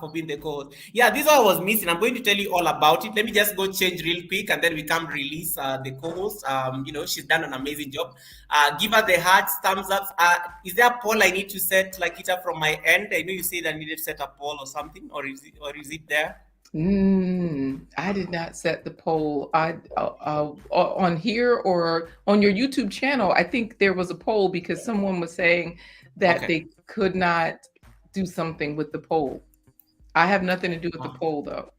for being the co-host. Yeah, this one was missing. I'm going to tell you all about it. Let me just go change real quick, and then we can release the co-host. She's done an amazing job. Give her the hearts, thumbs up. Is there a poll I need to set, like it up from my end? I know you said I needed to set a poll or something, or is it there? I did not set the poll. On here or on your YouTube channel. I think there was a poll because someone was saying that Okay. they could not do something with the poll. I have nothing to do with the Oh, poll though.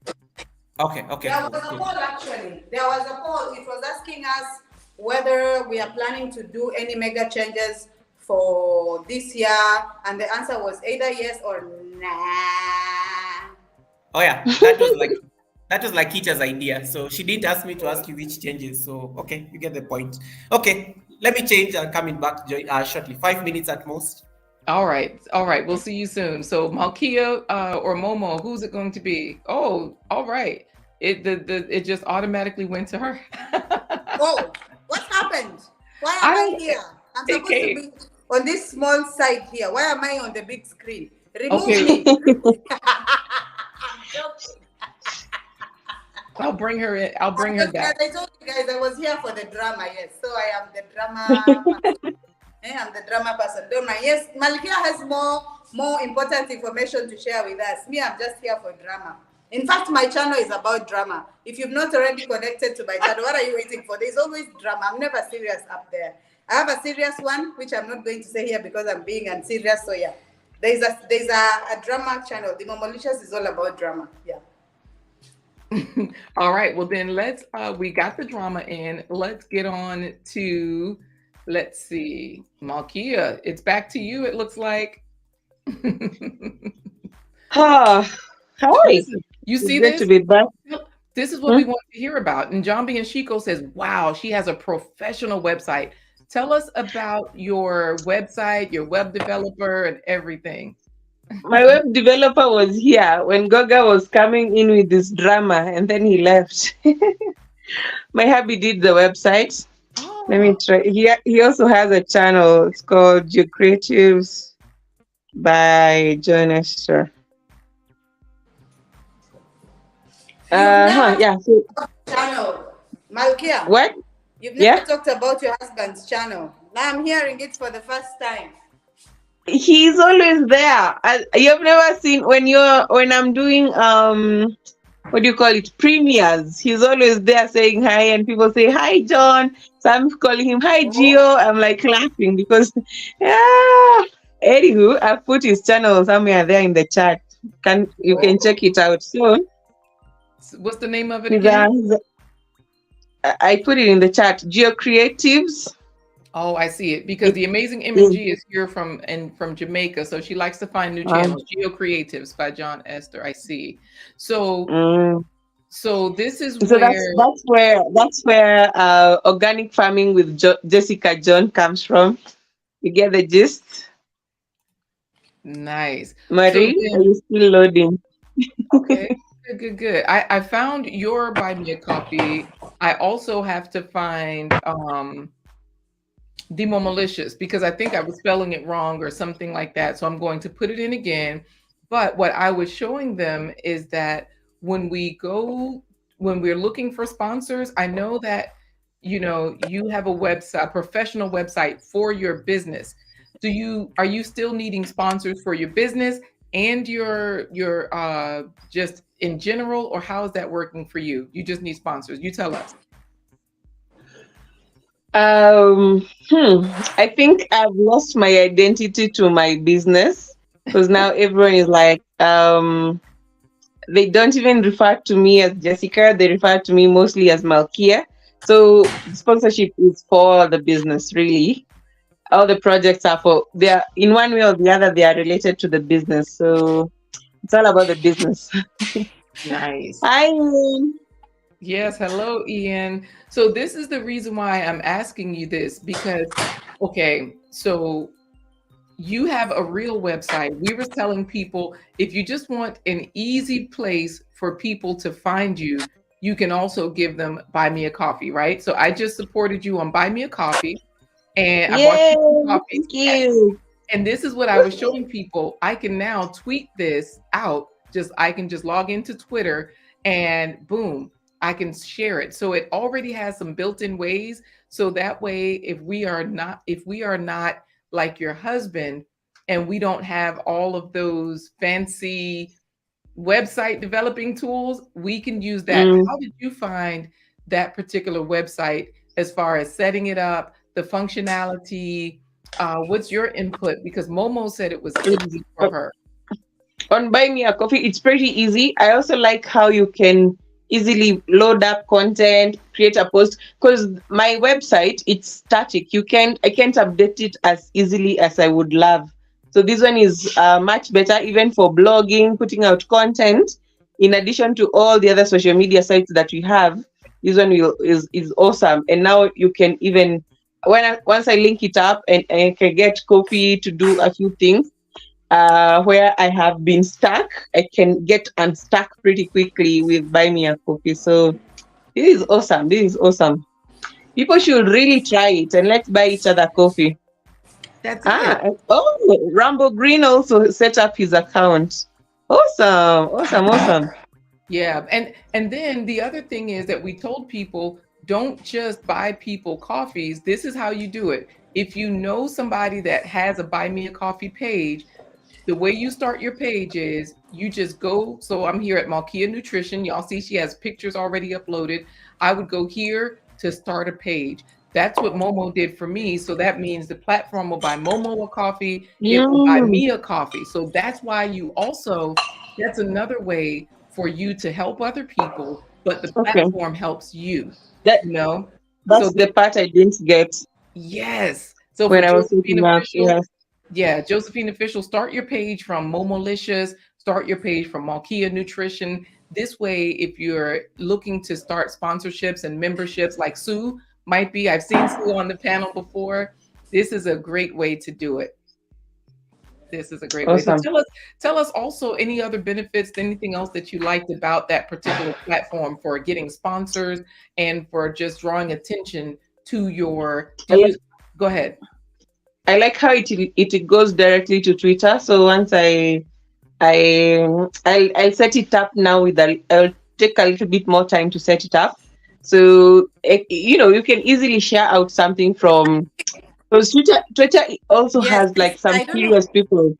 okay. Okay. There Cool. was a Cool. poll actually. There was a poll. It was asking us whether we are planning to do any mega changes for this year, and the answer was either yes or nah. Oh yeah, that was like Kita's idea. So she didn't ask me to ask you which changes. So okay, you get the point. Okay, let me change and coming back shortly. 5 minutes at most. All right. All right. We'll see you soon. So Malkia or Momo, who's it going to be? Oh, all right. It just automatically went to her. Oh, what happened? Why I am I don't here? I'm it supposed to came. be on this small side here. Why am I on the big screen? Remove Okay, me. I'm joking. I'll bring her in. I'll bring her Because back. as I told you guys, I was here for the drama, yes. So I am the drama person. I'm the drama person. Don't mind. Yes, Malkia has more important information to share with us. Me, I'm just here for drama. In fact, my channel is about drama. If you've not already connected to my channel, what are you waiting for? There's always drama. I'm never serious up there. I have a serious one, which I'm not going to say here because I'm being unserious. So yeah, there's a drama channel. The Momolicious is all about drama. Yeah. All right. Well, then we got the drama in. Let's get on to, let's see, Malkia. It's back to you, it looks like. Ah, hi. Listen, you It's see good to this? be back. This is what Hmm? we want to hear about. And Jambi and Shiko says, wow, she has a professional website. Tell us about your website, your web developer, and everything. My web developer was here when Goga was coming in with this drama and then he left. My hubby did the website. Let me Oh, try. He also has a channel. It's called Creatives by John Esther. You've never Yeah. So channel, Malkia. what? You've never Yeah. talked about your husband's channel. Now I'm hearing it for the first time. He's always there. You've never seen when I'm doing what do you call it, premieres, he's always there saying hi and people say hi John, so I'm calling him hi Oh, Gio. I'm like laughing because yeah. Anywho, I put his channel somewhere there in the chat. You can oh. check it out. So what's the name of it he's again? I put it in the chat. Geo Creatives. Oh, I see it because It the amazing is MG is here from Jamaica, so she likes to find new um, channels. Geo Creatives by John Esther. I see. So mm, so this is so that's where that's where that's where organic farming with Jessica John comes from. You get the gist. nice. So Marie, are then, you still loading? okay, good. I found your buy me a coffee. I also have to find Demo Malicious because I think I was spelling it wrong or something like that. So I'm going to put it in again. But what I was showing them is that when we go, when we're looking for sponsors, I know that, you have a website, a professional website for your business. Are you still needing sponsors for your business and your just in general, or how is that working for you? You just need sponsors. You tell us. I think I've lost my identity to my business because now everyone is like, they don't even refer to me as Jessica. They refer to me mostly as Malkia. So sponsorship is for the business, really. All the projects are they are in one way or the other, they are related to the business. So it's all about the business. Nice. Hi. Yes, hello, Ian. So this is the reason why I'm asking you this because, okay, so you have a real website. We were telling people if you just want an easy place for people to find you, you can also give them buy me a coffee, right? So I just supported you on buy me a coffee and I bought Yay. you some coffees. Thank you. And this is what I was showing people. I can now tweet this out I can just log into Twitter and boom, I can share it. So it already has some built-in ways. So that way, if we are not like your husband and we don't have all of those fancy website developing tools, we can use that. Mm. How did you find that particular website as far as setting it up, the functionality? What's your input? Because Momo said it was easy for her. On Buy Me a Coffee, it's pretty easy. I also like how you can easily load up content, create a post, because my website, it's static. I can't update it as easily as I would love. So this one is much better, even for blogging, putting out content. In addition to all the other social media sites that we have, this one is awesome. And now you can even, once I link it up, and I can get Kofi to do a few things where I have been stuck, I can get unstuck pretty quickly with Buy Me a Coffee. So this is awesome. This is awesome. People should really try it, and let's buy each other coffee. That's it. Rambo Green also set up his account. Awesome, awesome, awesome. Yeah, and then the other thing is that we told people, don't just buy people coffees. This is how you do it. If you know somebody that has a Buy Me a Coffee page, the way you start your page is you just go. So I'm here at Malkia Nutrition. Y'all see she has pictures already uploaded. I would go here to start a page. That's what Momo did for me. So that means the platform will buy Momo a coffee. It will buy Mm, me a coffee. So that's why that's another way for you to help other people, but the okay, platform helps you, that you know? So that's the part I didn't get yes. So for when I was Josephine looking up. Official, Yes. yeah, Josephine Official, start your page from Momolicious, start your page from Malkia Nutrition. This way, if you're looking to start sponsorships and memberships like Sue might be, I've seen Sue on the panel before. This is a great way to do it. This is a great way. So Awesome. tell us also any other benefits, anything else that you liked about that particular platform for getting sponsors and for just drawing attention to your, I like go ahead. I like how it goes directly to Twitter. So once I'll set it up now I'll take a little bit more time to set it up. So you can easily share out something from, because Twitter also Yes, has like some I don't know. serious people.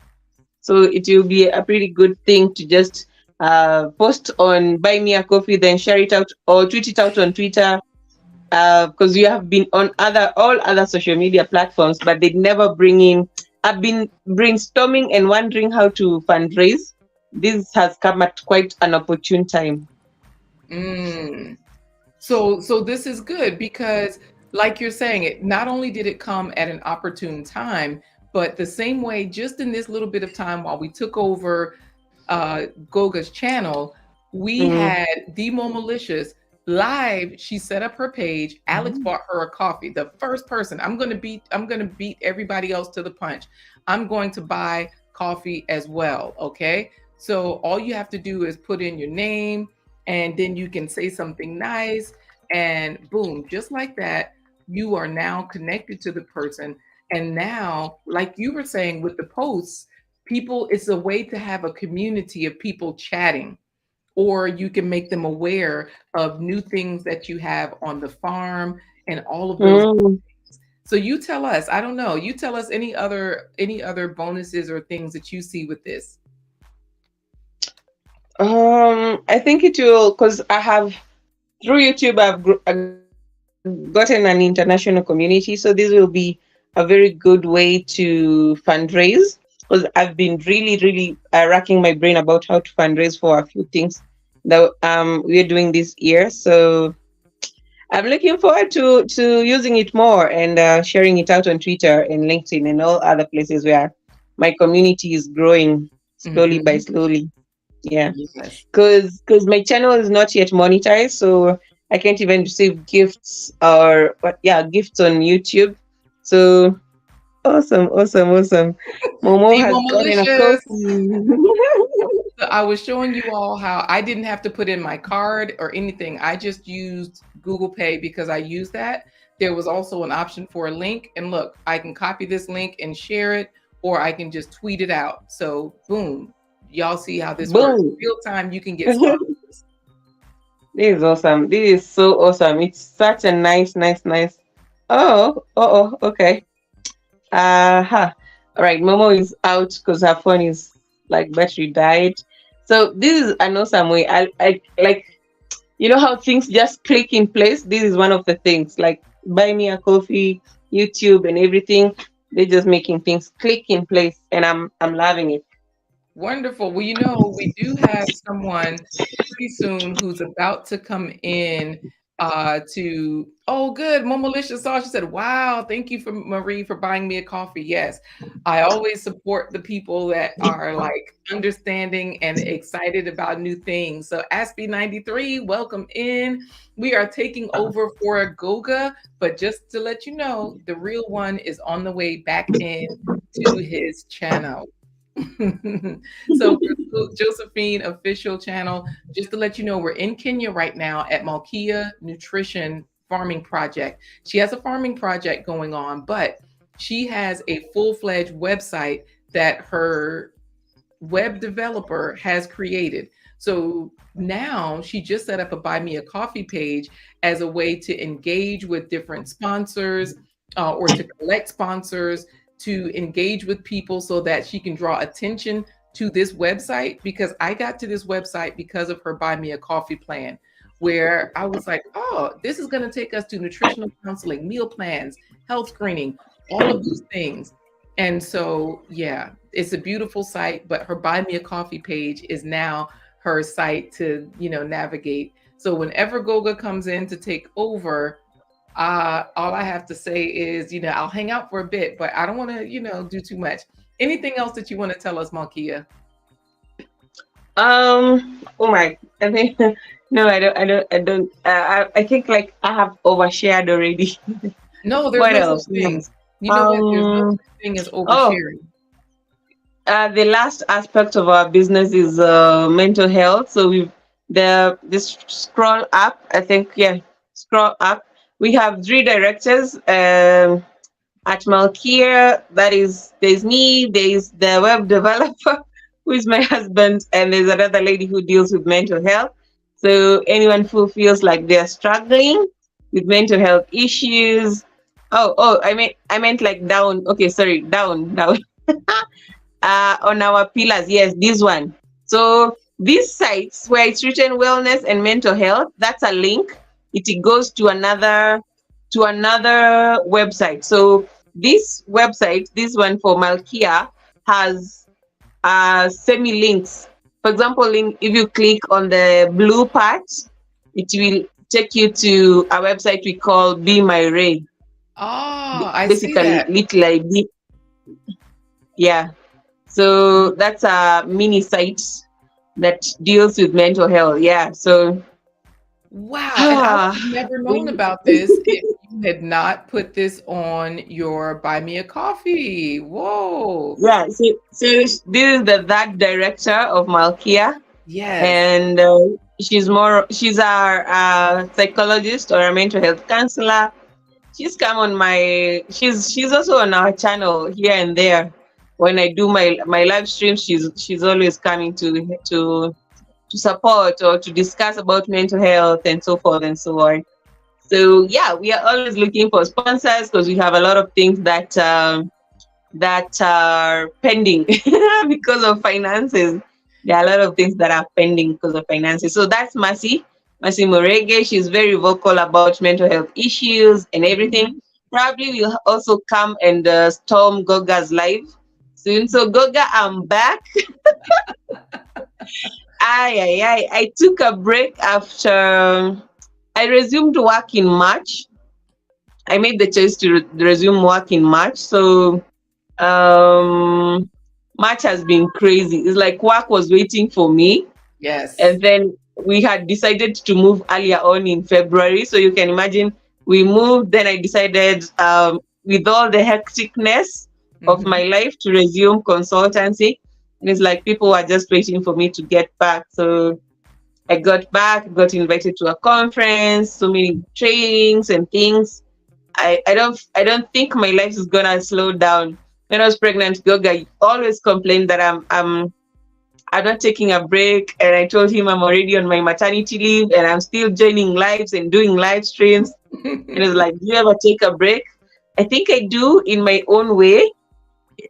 So it will be a pretty good thing to just post on Buy Me a Coffee, then share it out or tweet it out on Twitter, because you have been on all other social media platforms, but they never bring in. I've been brainstorming and wondering how to fundraise. This has come at quite an opportune time. Mm. So this is good because, like you're saying, it not only did it come at an opportune time, but the same way, just in this little bit of time while we took over Goga's channel, we Mm, had the Malicious live. She set up her page. Alex bought her a coffee. The first person. I'm gonna beat everybody else to the punch. I'm going to buy coffee as well. Okay. So all you have to do is put in your name and then you can say something nice and boom, just like that, you are now connected to the person. And now, like you were saying with the posts, people, it's a way to have a community of people chatting, or you can make them aware of new things that you have on the farm and all of those. mm. So you tell us, I don't know, you tell us any other bonuses or things that you see with this. I think it will, because I have, through YouTube, gotten an international community. So this will be a very good way to fundraise, because I've been really racking my brain about how to fundraise for a few things that we're doing this year. So I'm looking forward to using it more and sharing it out on Twitter and LinkedIn and all other places where my community is growing slowly by Hmm. slowly. Yeah, Yes. because my channel is not yet monetized, so I can't even receive gifts or what. Yeah, gifts on YouTube. So awesome, awesome, awesome. Momo Be has more gotten a malicious. coffee. So I was showing you all how I didn't have to put in my card or anything. I just used Google Pay because I use that. There was also an option for a link. And look, I can copy this link and share it, or I can just tweet it out. So boom, y'all see how this works. Boom. Real time, you can get This sponsors. is awesome. This is so awesome. It's such a nice. Okay. All right, Momo is out because her phone is like battery died. So this is an awesome way. I like, you know how things just click in place. This is one of the things. Like buy me a coffee, YouTube, and everything. They're just making things click in place, and I'm loving it. Wonderful. Well, you know, we do have someone pretty soon who's about to come in to oh good. Momolicia saw she said, wow, thank you for Marie for buying me a coffee. Yes. I always support the people that are like understanding and excited about new things. So Aspie93, welcome in. We are taking over for Goga, but just to let you know, the real one is on the way back in to his channel. So for Josephine official channel, just to let you know, we're in Kenya right now at Malkia Nutrition Farming Project. She has a farming project going on, but she has a full-fledged website that her web developer has created. So now she just set up a Buy Me a Coffee page as a way to engage with different sponsors or to collect sponsors, to engage with people so that she can draw attention to this website. Because I got to this website because of her Buy Me a Coffee plan, where I was like, oh, this is going to take us to nutritional counseling, meal plans, health screening, all of these things. And so, yeah, it's a beautiful site, but her Buy Me a Coffee page is now her site to, navigate. So whenever Goga comes in to take over, all I have to say is, I'll hang out for a bit, but I don't want to, do too much. Anything else that you want to tell us, Malkia? Oh my, I think no, I don't. I think like I have overshared already. No, there's What no else? such thing. You know what? There's no such thing as Oh, oversharing. the last aspect of our business is mental health. So we this scroll up. I think yeah, scroll up. We have three directors. At Malkia, that is, there's me, there's the web developer, who is my husband, and there's another lady who deals with mental health. So anyone who feels like they're struggling with mental health issues. Oh, I meant like down. Okay, sorry, down. On our pillars, yes, this one. So these sites where it's written wellness and mental health, that's a link. It goes to another website. So this website, this one for Malkia, has semi links. For example, if you click on the blue part, it will take you to a website we call Be My Ray. Oh, I see Basically, that. little yeah. So that's a mini site that deals with mental health. Yeah. So Wow. And I would have never known we about this if you had not put this on your Buy Me a Coffee. Whoa. yeah. So this is the that director of Malkia, Yes. and she's our psychologist or a mental health counselor. She's also on our channel here and there. When I do my live streams, she's always coming to support or to discuss about mental health and so forth and so on. So yeah, we are always looking for sponsors because we have a lot of things that are pending because of finances. There are a lot of things that are pending because of finances. So that's Mercy Morege. She's very vocal about mental health issues and everything. Mhm. Probably will also come and storm Goga's live soon. So Goga, I'm back. I took a break after I resumed work in March. I made the choice to resume work in March. So um March has been crazy. It's like work was waiting for me, Yes. and then we had decided to move earlier on in February. So you can imagine we moved. Then I decided, with all the hecticness of Hmm. my life, to resume consultancy. And it's like people were just waiting for me to get back. So I got back, got invited to a conference, so many trainings and things. I don't think my life is gonna slow down. When I was pregnant, Goga always complained that I'm not taking a break. And I told him I'm already on my maternity leave and I'm still joining lives and doing live streams. And he was like, do you ever take a break? I think I do in my own way.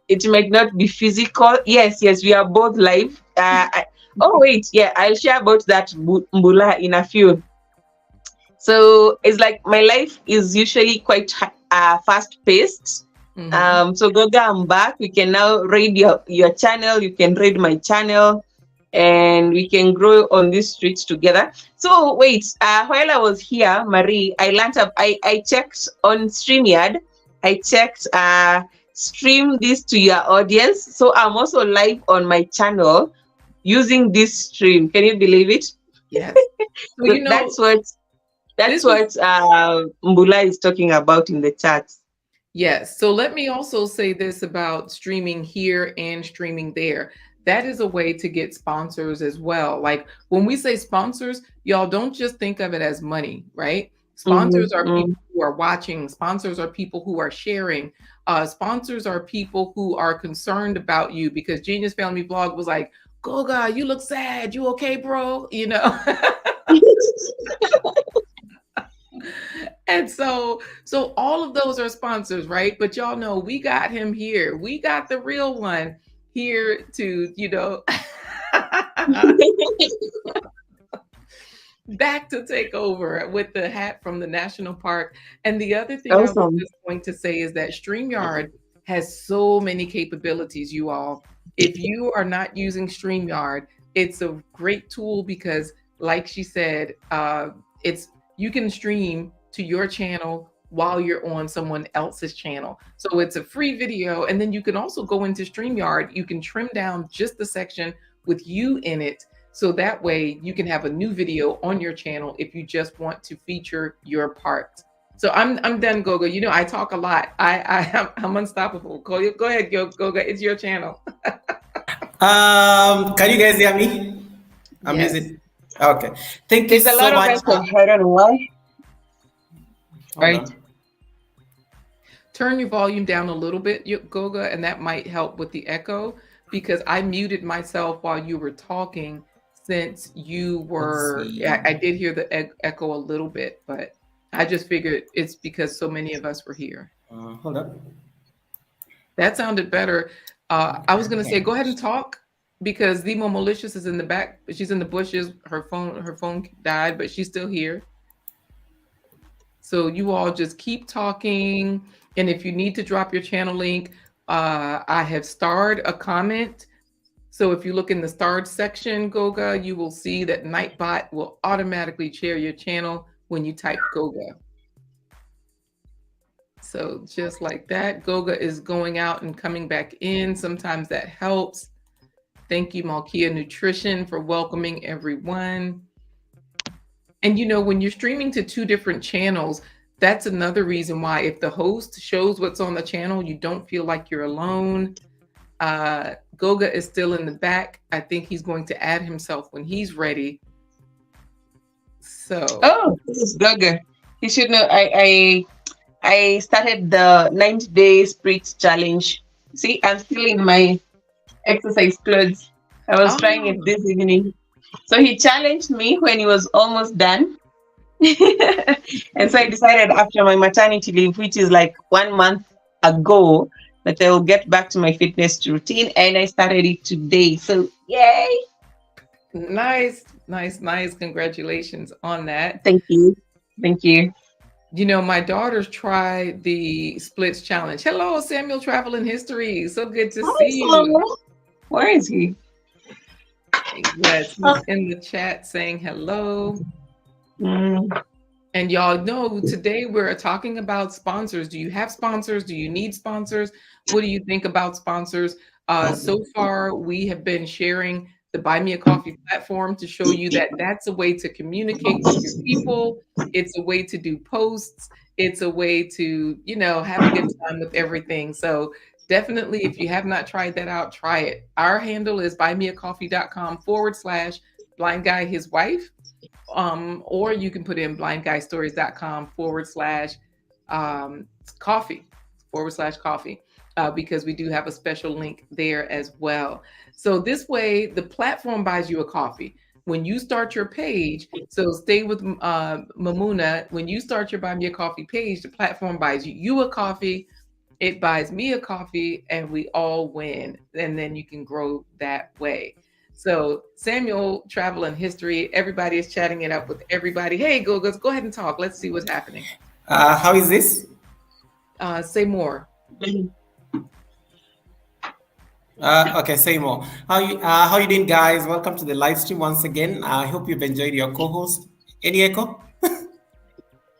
It might not be physical. Yes, we are both live. Oh, wait. Yeah, I'll share about that Mbula in a few. So it's like my life is usually quite fast paced. So Goga, I'm back. We can now raid your channel. You can raid my channel, and we can grow on these streets together. So wait, while I was here, Marie, I learned up. I checked on StreamYard. I checked stream this to your audience. So I'm also live on my channel using this stream. Can you believe it? Yes. So, So that's what Mbula is talking about in the chat. Yes. So let me also say this about streaming here and streaming there. That is a way to get sponsors as well. Like when we say sponsors, y'all don't just think of it as money, right? Sponsors are people who are watching. Sponsors are people who are sharing. Sponsors are people who are concerned about you, because Genius Family Vlog was like, Goga, you look sad. You okay, bro? You know? And so all of those are sponsors, right? But y'all know we got him here. We got the real one here to, back to take over with the hat from the national park. And the other thing I was just going to say is that StreamYard has so many capabilities, you all. If you are not using StreamYard, it's a great tool because, like she said, you can stream to your channel while you're on someone else's channel. So it's a free video. And then you can also go into StreamYard. You can trim down just the section with you in it. So that way you can have a new video on your channel if you just want to feature your part. So I'm done, Goga. I talk a lot. I'm unstoppable. Go ahead, Goga. It's your channel. Can you guys hear me? I'm Yes. using. Okay. Thank you There's a so lot much. of echo. I don't know why. Right. Turn your volume down a little bit, Goga, and that might help with the echo, because I muted myself while you were talking, since you were, I did hear the echo a little bit, but I just figured it's because so many of us were here. Hold up. That sounded better. I was going to say, go ahead and talk, because Zemo Malicious is in the back. She's in the bushes. Her phone died, but she's still here. So you all just keep talking. And if you need to drop your channel link, I have starred a comment. So if you look in the starred section, Goga, you will see that Nightbot will automatically share your channel when you type Goga. So just like that, Goga is going out and coming back in. Sometimes that helps. Thank you, Malkia Nutrition, for welcoming everyone. And when you're streaming to two different channels, that's another reason why, if the host shows what's on the channel, you don't feel like you're alone. Goga is still in the back. I think he's going to add himself when he's ready. So. Oh, this is Goga. You should know. I started the 90-day sprint challenge. See, I'm still in my exercise clothes. I was trying it this evening. So he challenged me when he was almost done. And so I decided after my maternity leave, which is like 1 month ago, that I will get back to my fitness routine. And I started it today. So yay! Nice. Congratulations on that. Thank you. My daughters tried the splits challenge. Hello, Samuel Traveling History. So good to see you. Where is he? Yes, he's in the chat saying hello. And y'all know today we're talking about sponsors. Do you have sponsors? Do you need sponsors? What do you think about sponsors? So far, we have been sharing the Buy Me a Coffee platform to show you that that's a way to communicate with your people. It's a way to do posts. It's a way to, have a good time with everything. So definitely, if you have not tried that out, try it. Our handle is buymeacoffee.com/blind guy his wife. Or you can put in blindguystories.com/coffee. because we do have a special link there as well. So this way, the platform buys you a coffee. When you start your page, so stay with Mamuna, when you start your Buy Me a Coffee page, the platform buys you a coffee, it buys me a coffee, and we all win. And then you can grow that way. So Samuel, travel and history, everybody is chatting it up with everybody. Hey, Gogas, go ahead and talk. Let's see what's happening. How is this? Say more. Okay, say more. How you doing, guys? Welcome to the live stream once again. I hope you've enjoyed your co-host. Any echo?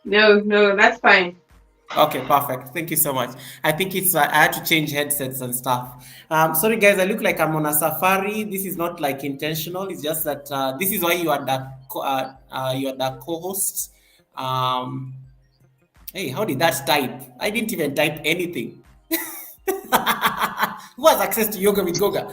No, that's fine. Okay, perfect. Thank you so much. I think it's I had to change headsets and stuff. Sorry, guys. I look like I'm on a safari. This is not like intentional. It's just that this is why you are the co-host. Um, hey, how did that type? I didn't even type anything. Who has access to yoga with Goga?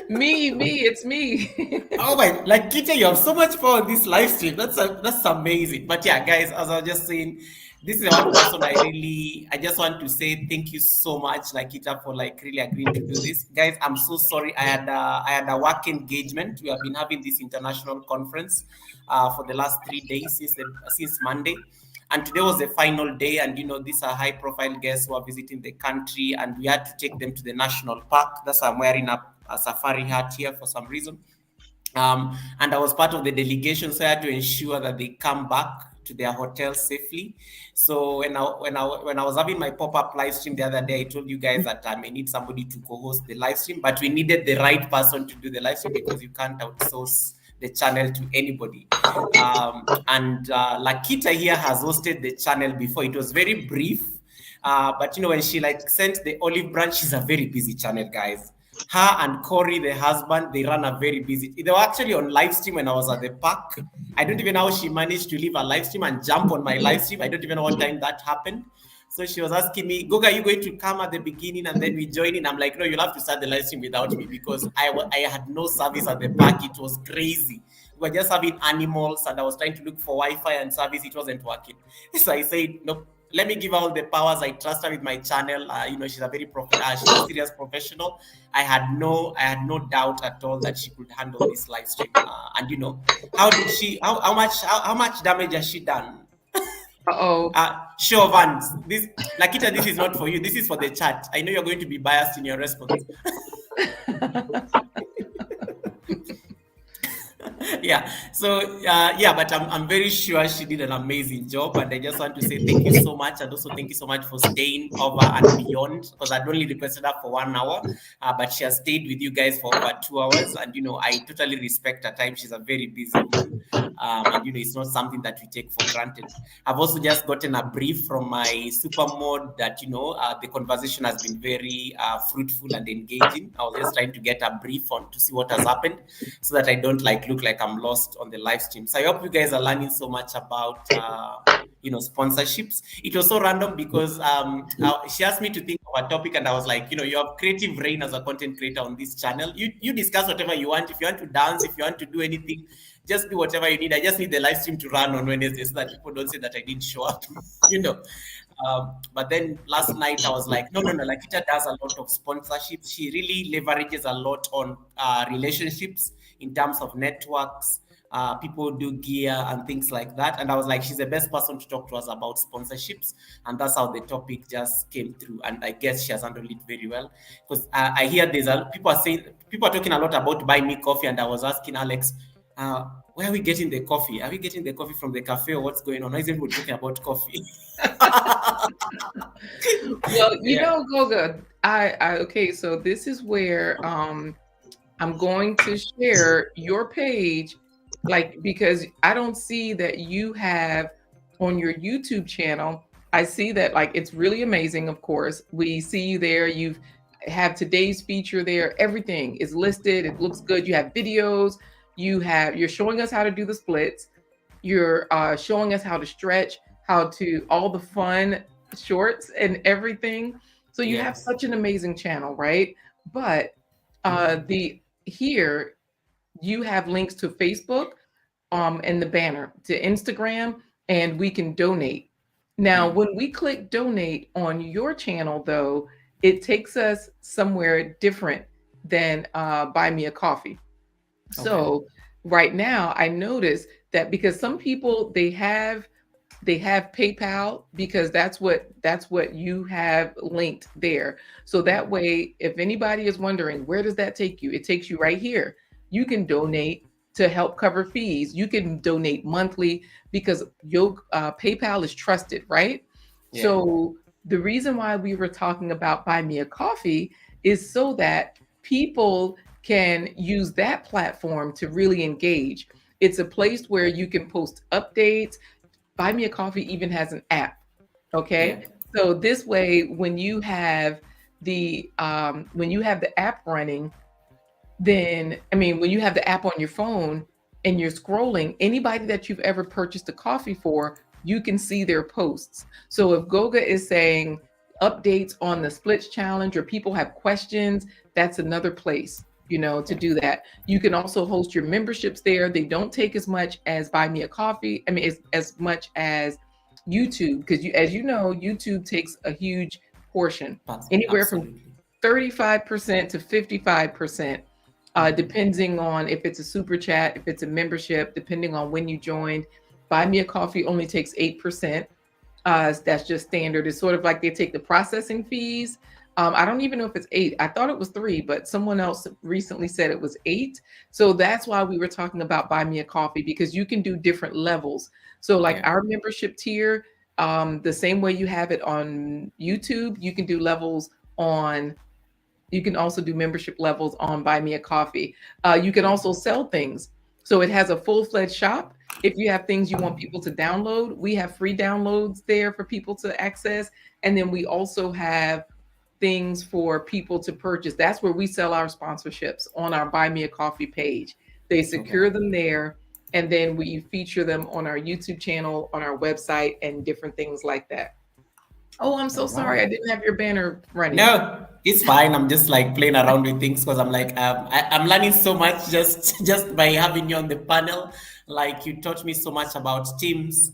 Me, it's me. Oh my, like Kita, you have so much power on this live stream. That's amazing. But yeah, guys, as I was just saying, this is one person I just want to say thank you so much, like Kita, for like really agreeing to do this. Guys, I'm so sorry. I had a work engagement. We have been having this international conference for the last 3 days since Monday. And today was the final day, and these are high-profile guests who are visiting the country, and we had to take them to the national park. That's why I'm wearing a safari hat here for some reason. And I was part of the delegation, so I had to ensure that they come back to their hotel safely. So when I was having my pop-up live stream the other day, I told you guys that I may need somebody to co-host the live stream, but we needed the right person to do the live stream because you can't outsource the channel to anybody. And Lakita here has hosted the channel before. It was very brief, but when she like sent the olive branch, she's a very busy channel, guys. Her and Corey, the husband, they run a very busy. They were actually on live stream when I was at the park. I don't even know how she managed to leave a live stream and jump on my live stream. I don't even know what time that happened. So she was asking me, Goga, are you going to come at the beginning and then we join in? I'm like, no, you'll have to start the live stream without me because I had no service at the park. It was crazy. We were just having animals and I was trying to look for Wi-Fi and service. It wasn't working. So I said, nope, let me give her all the powers. I trust her with my channel. She's a very she's a serious professional. I had no doubt at all that she could handle this live stream. And how much damage has she done? Uh-oh. Show of hands. This, Lakita, this is not for you. This is for the chat. I know you're going to be biased in your response. Yeah. So but I'm very sure she did an amazing job, and I just want to say thank you so much, and also thank you so much for staying over and beyond, because I'd only requested her for 1 hour, but she has stayed with you guys for over 2 hours, and I totally respect her time. She's a very busy woman, and it's not something that we take for granted. I've also just gotten a brief from my super mod that the conversation has been very fruitful and engaging. I was just trying to get a brief on to see what has happened, so that I don't look like I'm lost on the live stream. So I hope you guys are learning so much about sponsorships. It was so random because she asked me to think of a topic, and I was like, you have creative brain as a content creator on this channel. You discuss whatever you want. If you want to dance, if you want to do anything, just do whatever you need. I just need the live stream to run on Wednesday so that people don't say that I didn't show up. But then last night I was like, no, Lakita does a lot of sponsorships. She really leverages a lot on relationships in terms of networks. People do gear and things like that. And I was like, she's the best person to talk to us about sponsorships. And that's how the topic just came through. And I guess she has handled it very well. Because I hear people are talking a lot about Buy Me Coffee. And I was asking Alex, where are we getting the coffee? Are we getting the coffee from the cafe, or what's going on? Why is everybody talking about coffee? Well, Goga, okay, so this is where I'm going to share your page, because I don't see that you have on your YouTube channel. I see that it's really amazing. Of course, we see you there. You have today's feature there. Everything is listed. It looks good. You have videos. You're showing us how to do the splits. You're showing us how to stretch, how to all the fun shorts and everything. So you have such an amazing channel, right? But here you have links to Facebook and the banner, to Instagram, and we can donate. Now, when we click donate on your channel, though, it takes us somewhere different than buy me a coffee. So right now, I notice that because some people they have PayPal because that's what you have linked there. So that way, if anybody is wondering where does that take you, it takes you right here. You can donate to help cover fees. You can donate monthly because your PayPal is trusted, right? Yeah. So the reason why we were talking about buy me a coffee is so that people can use that platform to really engage. It's a place where you can post updates. Buy Me a Coffee even has an app. Okay. Yeah. So this way, when you have the app running, then I mean when you have the app on your phone and you're scrolling, anybody that you've ever purchased a coffee for, you can see their posts. So if Goga is saying updates on the splits challenge or people have questions, that's another place, to do that. You can also host your memberships there. They don't take as much as buy me a coffee. I mean, as much as YouTube, because as you know, YouTube takes a huge portion, anywhere from Absolutely. 35% to 55%, depending on if it's a super chat, if it's a membership, depending on when you joined. Buy Me a Coffee only takes 8%. That's just standard. It's sort of like they take the processing fees. I don't even know if it's 8. I thought it was 3, but someone else recently said it was 8. So that's why we were talking about Buy Me a Coffee, because you can do different levels. So like our membership tier, the same way you have it on YouTube, you can do levels on you can also do membership levels on Buy Me a Coffee. You can also sell things. So it has a full-fledged shop. If you have things you want people to download, we have free downloads there for people to access. And then we also have things for people to purchase. That's where we sell our sponsorships on our Buy Me a Coffee page. They secure them there, and then we feature them on our YouTube channel, on our website, and different things like that. Oh, I'm so sorry. I didn't have your banner running. No, it's fine. I'm just like playing around with things because I'm like I'm learning so much just by having you on the panel. Like you taught me so much about Teams.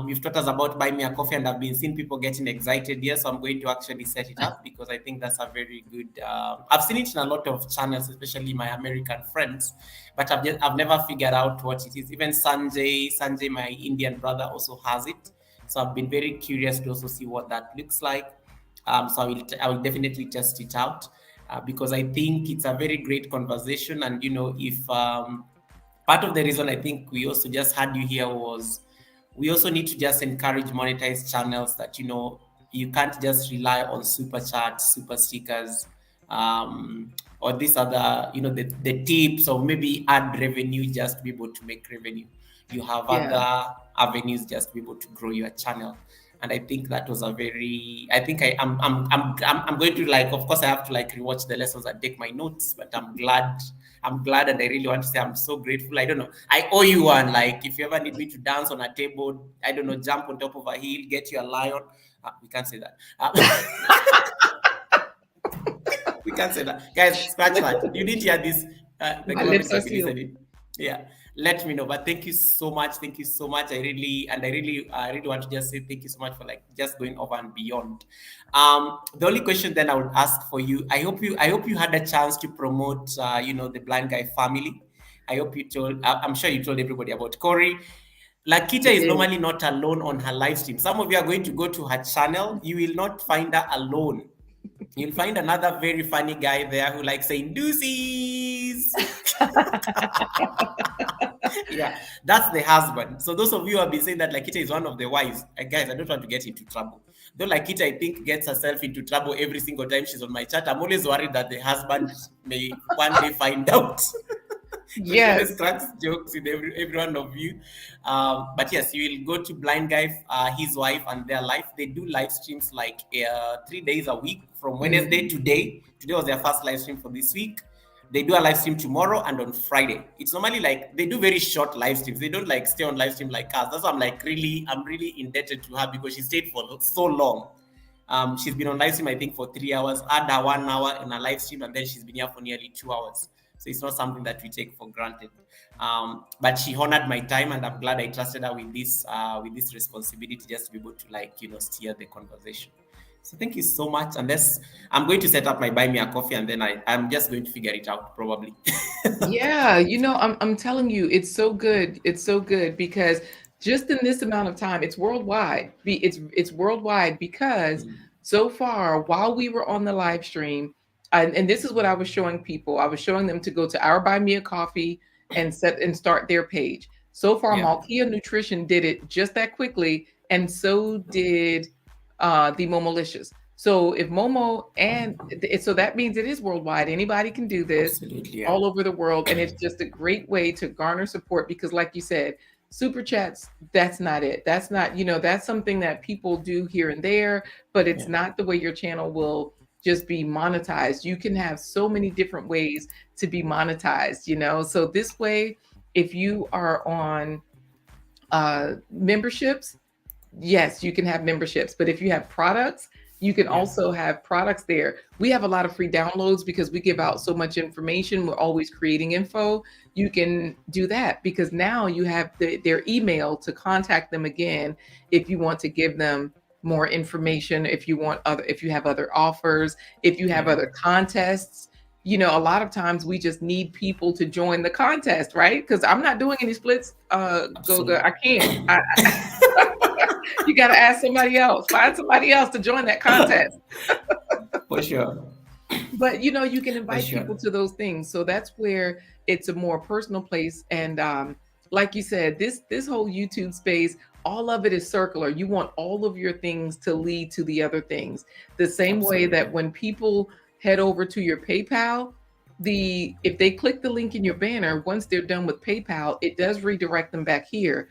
You've taught us about buy me a coffee, and I've been seeing people getting excited here. So I'm going to actually set it up because I think that's a very good. I've seen it in a lot of channels, especially my American friends, but I've never figured out what it is. Even Sanjay, my Indian brother, also has it. So I've been very curious to also see what that looks like. So I will definitely test it out because I think it's a very great conversation. And if part of the reason I think we also just had you here was we also need to just encourage monetized channels that you can't just rely on super chats, super stickers, or these other the tips or maybe add revenue just to be able to make revenue. You have other avenues just to be able to grow your channel. And I think that was I'm going to, like, of course I have to like rewatch the lessons and take my notes, but I'm glad, and I really want to say I'm so grateful. I don't know, I owe you one. Like, if you ever need me to dance on a table, I don't know, jump on top of a hill, get you a lion. We can't say that. We can't say that, guys. Scratch that. You need to hear this. The government will be listening. Yeah, let me know. But thank you so much. Thank you so much. I really want to just say thank you so much for like just going over and beyond. The only question then I would ask for you, I hope you had a chance to promote the Blind Guy family. I hope you told, I'm sure you told everybody about Corey. Lakita is normally not alone on her live stream. Some of you are going to go to her channel. You will not find her alone. You'll find another very funny guy there who likes saying deuces. Yeah, that's the husband. So those of you who have been saying that Lakita is one of the wives, guys, I don't want to get into trouble. Though Lakita, I think, gets herself into trouble every single time she's on my chat. I'm always worried that the husband may one day find out. She always cracks jokes with every one of you. But yes, you will go to Blind Guy, his wife, and their life. They do live streams like 3 days a week from Wednesday to today. Today was their first live stream for this week. They do a live stream tomorrow and on Friday. It's normally like they do very short live streams. They don't like stay on live stream like us. That's why I'm really indebted to her because she stayed for so long. She's been on live stream, I think, for 3 hours. Add her 1 hour in a live stream, and then she's been here for nearly 2 hours. So it's not something that we take for granted. But she honored my time, and I'm glad I trusted her with this responsibility, just to be able to, like, steer the conversation. So thank you so much. Unless I'm going to set up my buy me a coffee, and then I'm just going to figure it out probably. Yeah, I'm telling you, it's so good. It's so good because just in this amount of time, it's worldwide. It's worldwide because so far, while we were on the live stream, and this is what I was showing people. I was showing them to go to our Buy Me a Coffee and start their page. So far, Yeah. Malkia Nutrition did it just that quickly, and so did the Momolicious. So if Momo so that means it is worldwide. Anybody can do this. Absolutely, yeah. All over the world. And it's just a great way to garner support because, like you said, super chats, that's not it. That's not, that's something that people do here and there, but it's not the way your channel will just be monetized. You can have so many different ways to be monetized, So this way, if you are on memberships, yes, you can have memberships. But if you have products, you can also have products there. We have a lot of free downloads because we give out so much information. We're always creating info. You can do that because now you have their email to contact them again if you want to give them more information, if you have other offers, if you have other contests. A lot of times we just need people to join the contest, right? Because I'm not doing any splits, Goga. I can't. You got to ask somebody else. Find somebody else to join that contest. For sure. But you can invite people to those things. So that's where it's a more personal place. And like you said, this whole YouTube space, all of it is circular. You want all of your things to lead to the other things. The same way that when people head over to your PayPal, if they click the link in your banner, once they're done with PayPal, it does redirect them back here.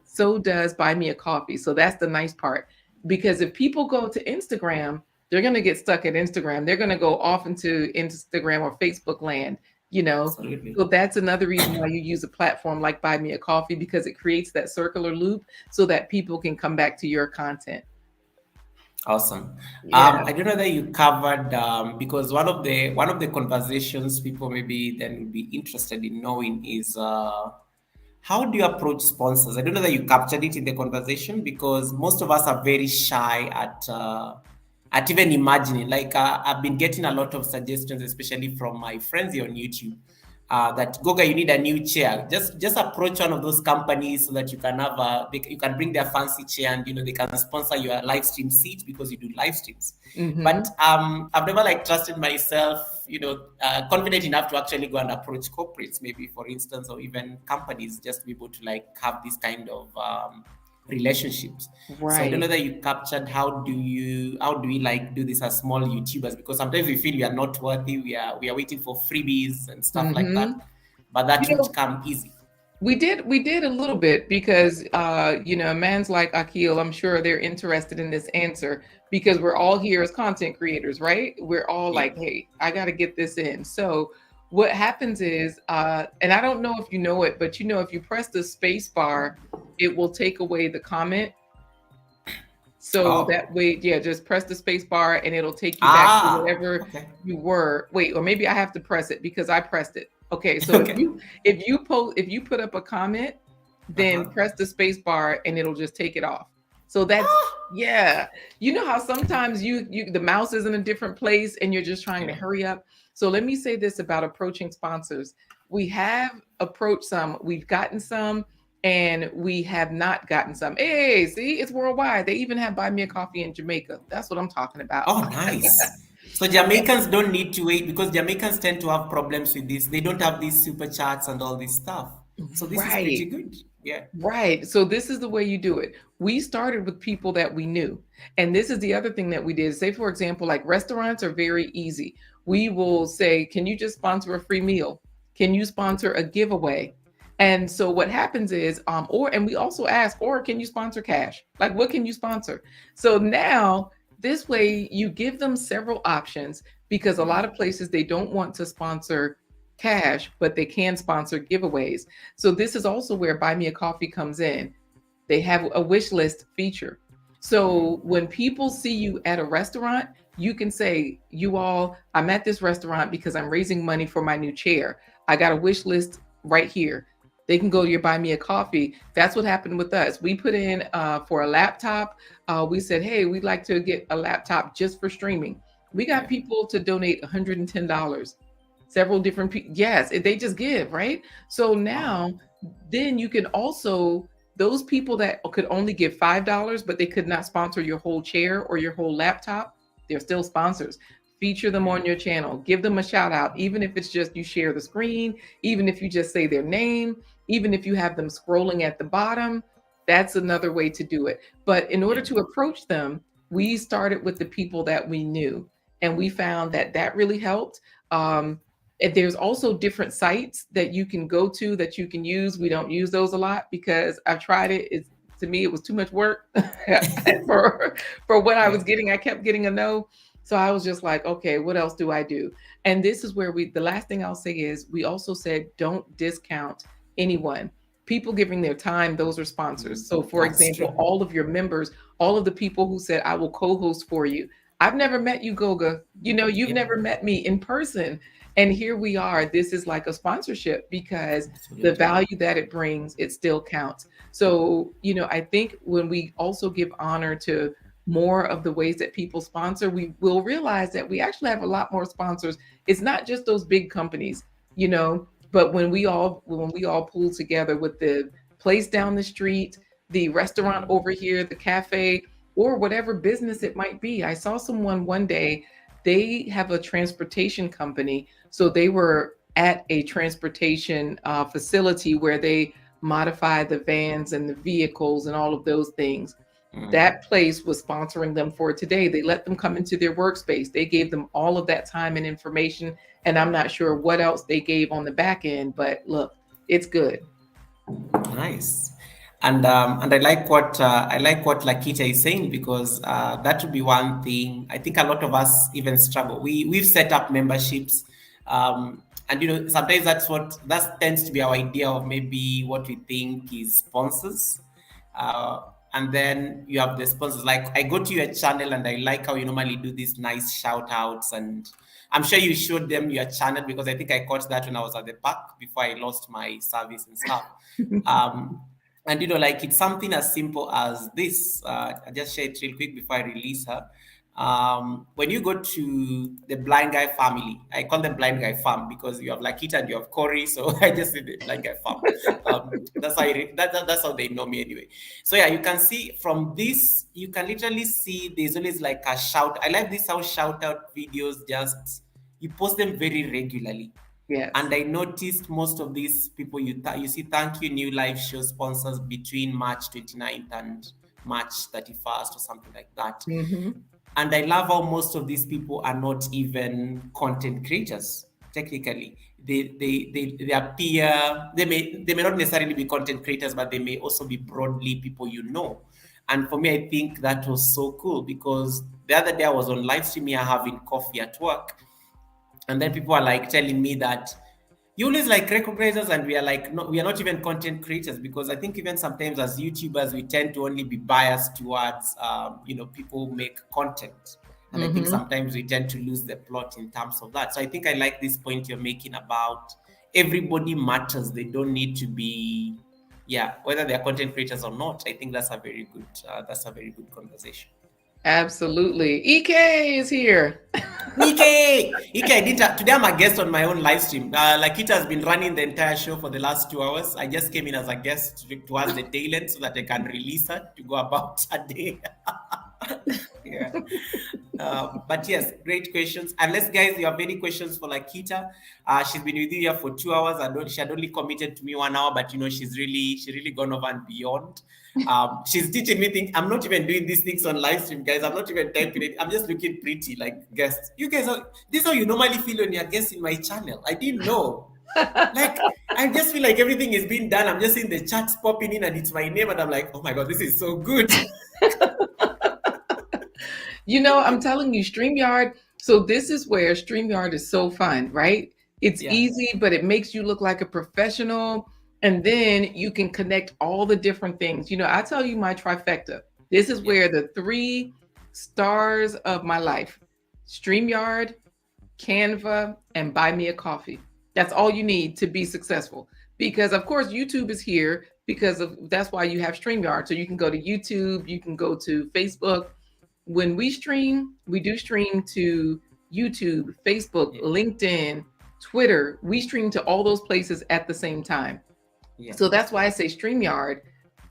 So does Buy Me a Coffee. So that's the nice part. Because if people go to Instagram, they're going to get stuck at Instagram. They're going to go off into Instagram or Facebook land, Absolutely. So that's another reason why you use a platform like Buy Me a Coffee, because it creates that circular loop so that people can come back to your content. Awesome. Yeah. I don't know that you covered because one of the conversations people maybe then would be interested in knowing is how do you approach sponsors? I don't know that you captured it in the conversation because most of us are very shy at even imagining. Like I've been getting a lot of suggestions, especially from my friends here on YouTube, that Goga, you need a new chair. Just approach one of those companies so that you can have you can bring their fancy chair and they can sponsor your live stream seat because you do live streams. Mm-hmm. But I've never trusted myself, confident enough to actually go and approach corporates, maybe for instance, or even companies, just to be able to have this kind of relationships. Right. So I don't know that you captured how do we do this as small YouTubers, because sometimes we feel we are not worthy, we are waiting for freebies and stuff like that, but that would come easy. We did a little bit because man's like Akil, I'm sure they're interested in this answer because we're all here as content creators, right? We're all like, hey, I got to get this in. So what happens is, and I don't know if you know it, but if you press the space bar, it will take away the comment. So that way, just press the space bar and it'll take you back to whatever you were. Wait, or maybe I have to press it because I pressed it. Okay, so if you put up a comment, then press the space bar and it'll just take it off. So that's you know how sometimes the mouse is in a different place and you're just trying to hurry up. So let me say this about approaching sponsors. We have approached some, we've gotten some, and we have not gotten some. Hey, see, it's worldwide. They even have Buy Me a Coffee in Jamaica. That's what I'm talking about. Oh, nice. So Jamaicans don't need to wait because Jamaicans tend to have problems with this. They don't have these super chats and all this stuff. So this is pretty good. Yeah. Right. So this is the way you do it. We started with people that we knew. And this is the other thing that we did. Say, for example, like restaurants are very easy. We will say, can you just sponsor a free meal? Can you sponsor a giveaway? And so what happens is, and we also ask, or can you sponsor cash? Like, what can you sponsor? So now this way you give them several options because a lot of places, they don't want to sponsor cash, but they can sponsor giveaways. So this is also where Buy Me a Coffee comes in. They have a wish list feature. So when people see you at a restaurant, you can say, you all, I'm at this restaurant because I'm raising money for my new chair. I got a wish list right here. They can go to your buy me a coffee. That's what happened with us. We put in for a laptop. We said, hey, we'd like to get a laptop just for streaming. We got people to donate $110. Several different people. Yes, they just give, right? So now, then you can also, those people that could only give $5, but they could not sponsor your whole chair or your whole laptop, they're still sponsors. Feature them on your channel, give them a shout out, even if it's just you share the screen, even if you just say their name, even if you have them scrolling at the bottom. That's another way to do it. But in order to approach them, we started with the people that we knew, and we found that that really helped. And there's also different sites that you can go to that you can use. We don't use those a lot because I've tried it. It's, to me, it was too much work for what I was getting. I kept getting a no. So I was just like, okay, what else do I do? And this is where the last thing I'll say is, we also said, don't discount anyone. People giving their time, those are sponsors. So for example, all of your members, all of the people who said, I will co-host for you. I've never met you, Goga. You know, you've never met me in person. And here we are. This is like a sponsorship because the value that it brings, it still counts. So, you know, I think when we also give honor to more of the ways that people sponsor, we will realize that we actually have a lot more sponsors. It's not just those big companies, you know, but when we all pull together with the place down the street, the restaurant over here, the cafe, or whatever business it might be. I saw someone one day, they have a transportation company. So they were at a transportation facility where they modify the vans and the vehicles and all of those things. That place was sponsoring them for today. They let them come into their workspace. They gave them all of that time and information. And I'm not sure what else they gave on the back end, but look, it's good. Nice. And I like what Lakita is saying, because that would be one thing. I think a lot of us even struggle. We've set up memberships, and you know, sometimes that tends to be our idea of maybe what we think is sponsors. And then you have the sponsors. Like, I go to your channel and I like how you normally do these nice shout outs, and I'm sure you showed them your channel, because I think I caught that when I was at the park before I lost my service and stuff. And you know, like, it's something as simple as this. I just share it real quick before I release her. When you go to the blind guy family, I call them blind guy fam because you have Lakita and you have Corey, so I just say the blind guy fam. That's how they know me anyway. So yeah, you can see from this, you can literally see there's always like a shout. I like this how shout out videos, just you post them very regularly. Yes. And I noticed most of these people, you see thank you new live show sponsors between March 29th and March 31st or something like that. Mm-hmm. And I love how most of these people are not even content creators. Technically, they appear, they may not necessarily be content creators, but they may also be broadly people you know. And for me, I think that was so cool, because the other day I was on live stream here having coffee at work, and then people are like telling me that you always like recognize us, and we are like, no, we are not even content creators, because I think even sometimes as YouTubers we tend to only be biased towards you know, people who make content, and I think sometimes we tend to lose the plot in terms of that. So I think I like this point you're making about everybody matters. They don't need to be, whether they're content creators or not. I think that's a very good conversation. Absolutely. EK is here. EK, today I'm a guest on my own live stream. Lakita has been running the entire show for the last 2 hours. I just came in as a guest towards the tail end so that I can release her to go about a day. Yeah. But yes, great questions. Unless, guys, you have any questions for Lakita, she's been with you here for 2 hours. She had only committed to me 1 hour, but you know, she's really gone over and beyond. She's teaching me things. I'm not even doing these things on live stream, guys. I'm not even typing it. I'm just looking pretty like guests. You guys this is how you normally feel when you're guests in my channel. I didn't know. Like, I just feel like everything is being done. I'm just seeing the chats popping in and it's my name, and I'm like, oh my God, this is so good. You know, I'm telling you, StreamYard. So this is where StreamYard is so fun, right? It's easy, but it makes you look like a professional. And then you can connect all the different things. You know, I tell you my trifecta. This is where the 3 stars of my life: StreamYard, Canva, and buy me a coffee. That's all you need to be successful. Because of course YouTube is here because of that's why you have StreamYard. So you can go to YouTube, you can go to Facebook. When we stream, we do stream to YouTube, Facebook, Yeah. LinkedIn, Twitter. We stream to all those places at the same time. Yeah. So that's why I say StreamYard,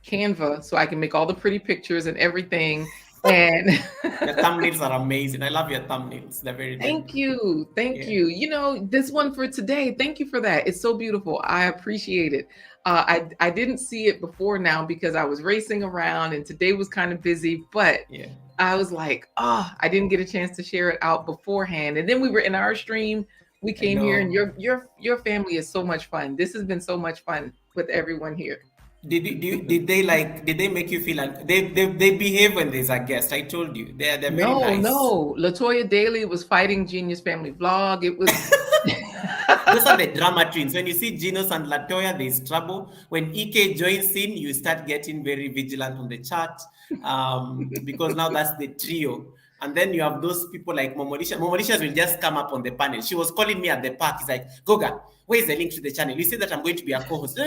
Canva, so I can make all the pretty pictures and everything. And The thumbnails are amazing. I love your thumbnails. They're very good. thank you. Thank Yeah. you. You know, this one for today, thank you for that. It's so beautiful. I appreciate it. I didn't see it before now because I was racing around and today was kind of busy, but Yeah. I was like, oh, I didn't get a chance to share it out beforehand. And then we were in our stream. We I came here, and know. your family is so much fun. This has been so much fun with everyone here. Did they make you feel like they behave when there's a guest? I told you. They're very No, nice. no. Latoya Daly was fighting Genius Family Vlog. It was Those are the drama twins. When you see Genos and Latoya, there's trouble. When EK joins in, you start getting very vigilant on the chat because now that's the trio. And then you have those people like Momorisha. Momorisha will just come up on the panel. She was calling me at the park. He's like, Goga, where's the link to the channel? You said that I'm going to be a co-host.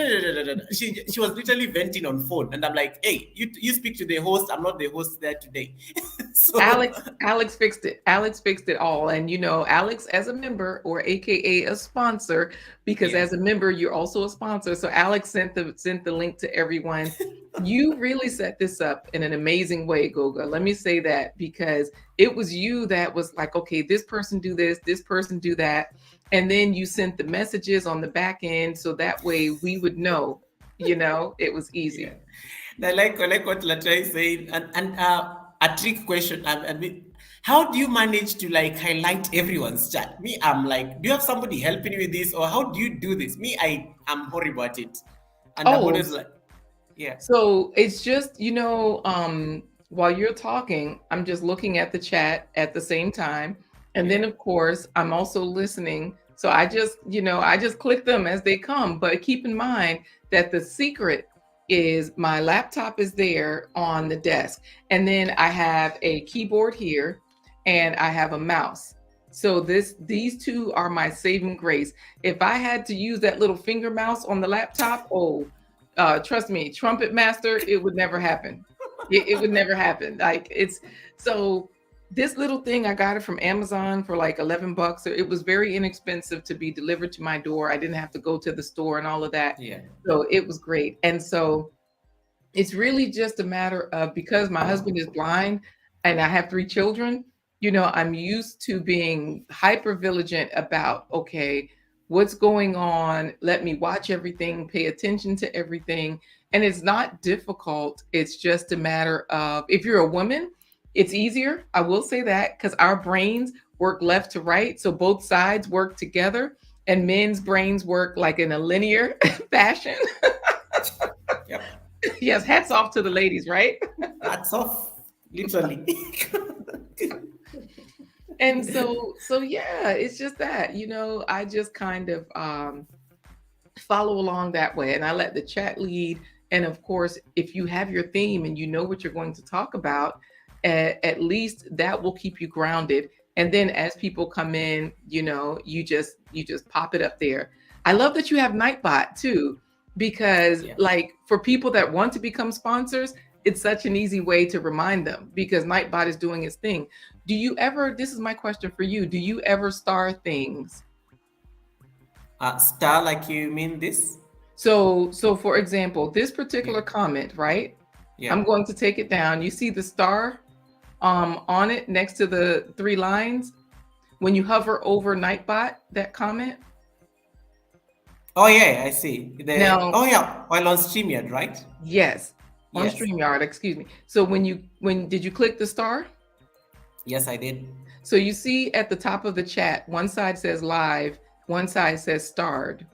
She was literally venting on phone. And I'm like, hey, you speak to the host. I'm not the host there today. So Alex fixed it. Alex fixed it all. And you know, Alex as a member or AKA a sponsor, because yeah. as a member, you're also a sponsor. So Alex sent the link to everyone. You really set this up in an amazing way, Goga. Let me say that because it was you that was like, okay, this person do this person do that. And then you sent the messages on the back end so that way we would know, you know, it was easy. Yeah. I like what Latoya is saying. And a trick question. I mean, how do you manage to like highlight everyone's chat? Me, I'm like, do you have somebody helping you with this, or how do you do this? Me, I am horrible at it, and I'm Oh, always like, yeah, so it's just, you know, while you're talking, I'm just looking at the chat at the same time. And then, yeah, of course, I'm also listening. So I just, you know, I just click them as they come. But keep in mind that the secret is my laptop is there on the desk. And then I have a keyboard here and I have a mouse. So these two are my saving grace. If I had to use that little finger mouse on the laptop, oh, trust me, trumpet master, it would never happen. It would never happen. Like it's so this little thing, I got it from Amazon for like $11. So it was very inexpensive to be delivered to my door. I didn't have to go to the store and all of that. yeah, So it was great. And so it's really just a matter of because my husband is blind and I have 3 children, you know, I'm used to being hyper vigilant about, okay, what's going on? Let me watch everything, pay attention to everything. And it's not difficult. It's just a matter of if you're a woman, it's easier. I will say that because our brains work left to right. So both sides work together, and men's brains work like in a linear fashion. yep. Yes, hats off to the ladies, right? That's off, literally. And so yeah, it's just that, you know, I just kind of follow along that way and I let the chat lead. And of course, if you have your theme and you know what you're going to talk about, at least that will keep you grounded. And then as people come in, you know, you just pop it up there. I love that you have Nightbot too, because Yeah. like for people that want to become sponsors, it's such an easy way to remind them because Nightbot is doing its thing. Do you ever, this is my question for you, do you ever star things? Star, like you mean this? So for example, this particular comment, right? Yeah. I'm going to take it down. You see the star on it next to the 3 lines? When you hover over Nightbot, that comment? Oh yeah, I see. Now, Oh yeah, while on StreamYard, right? yes, on Yes. StreamYard, excuse me. So when did you click the star? Yes, I did. So you see at the top of the chat, one side says live, one side says starred.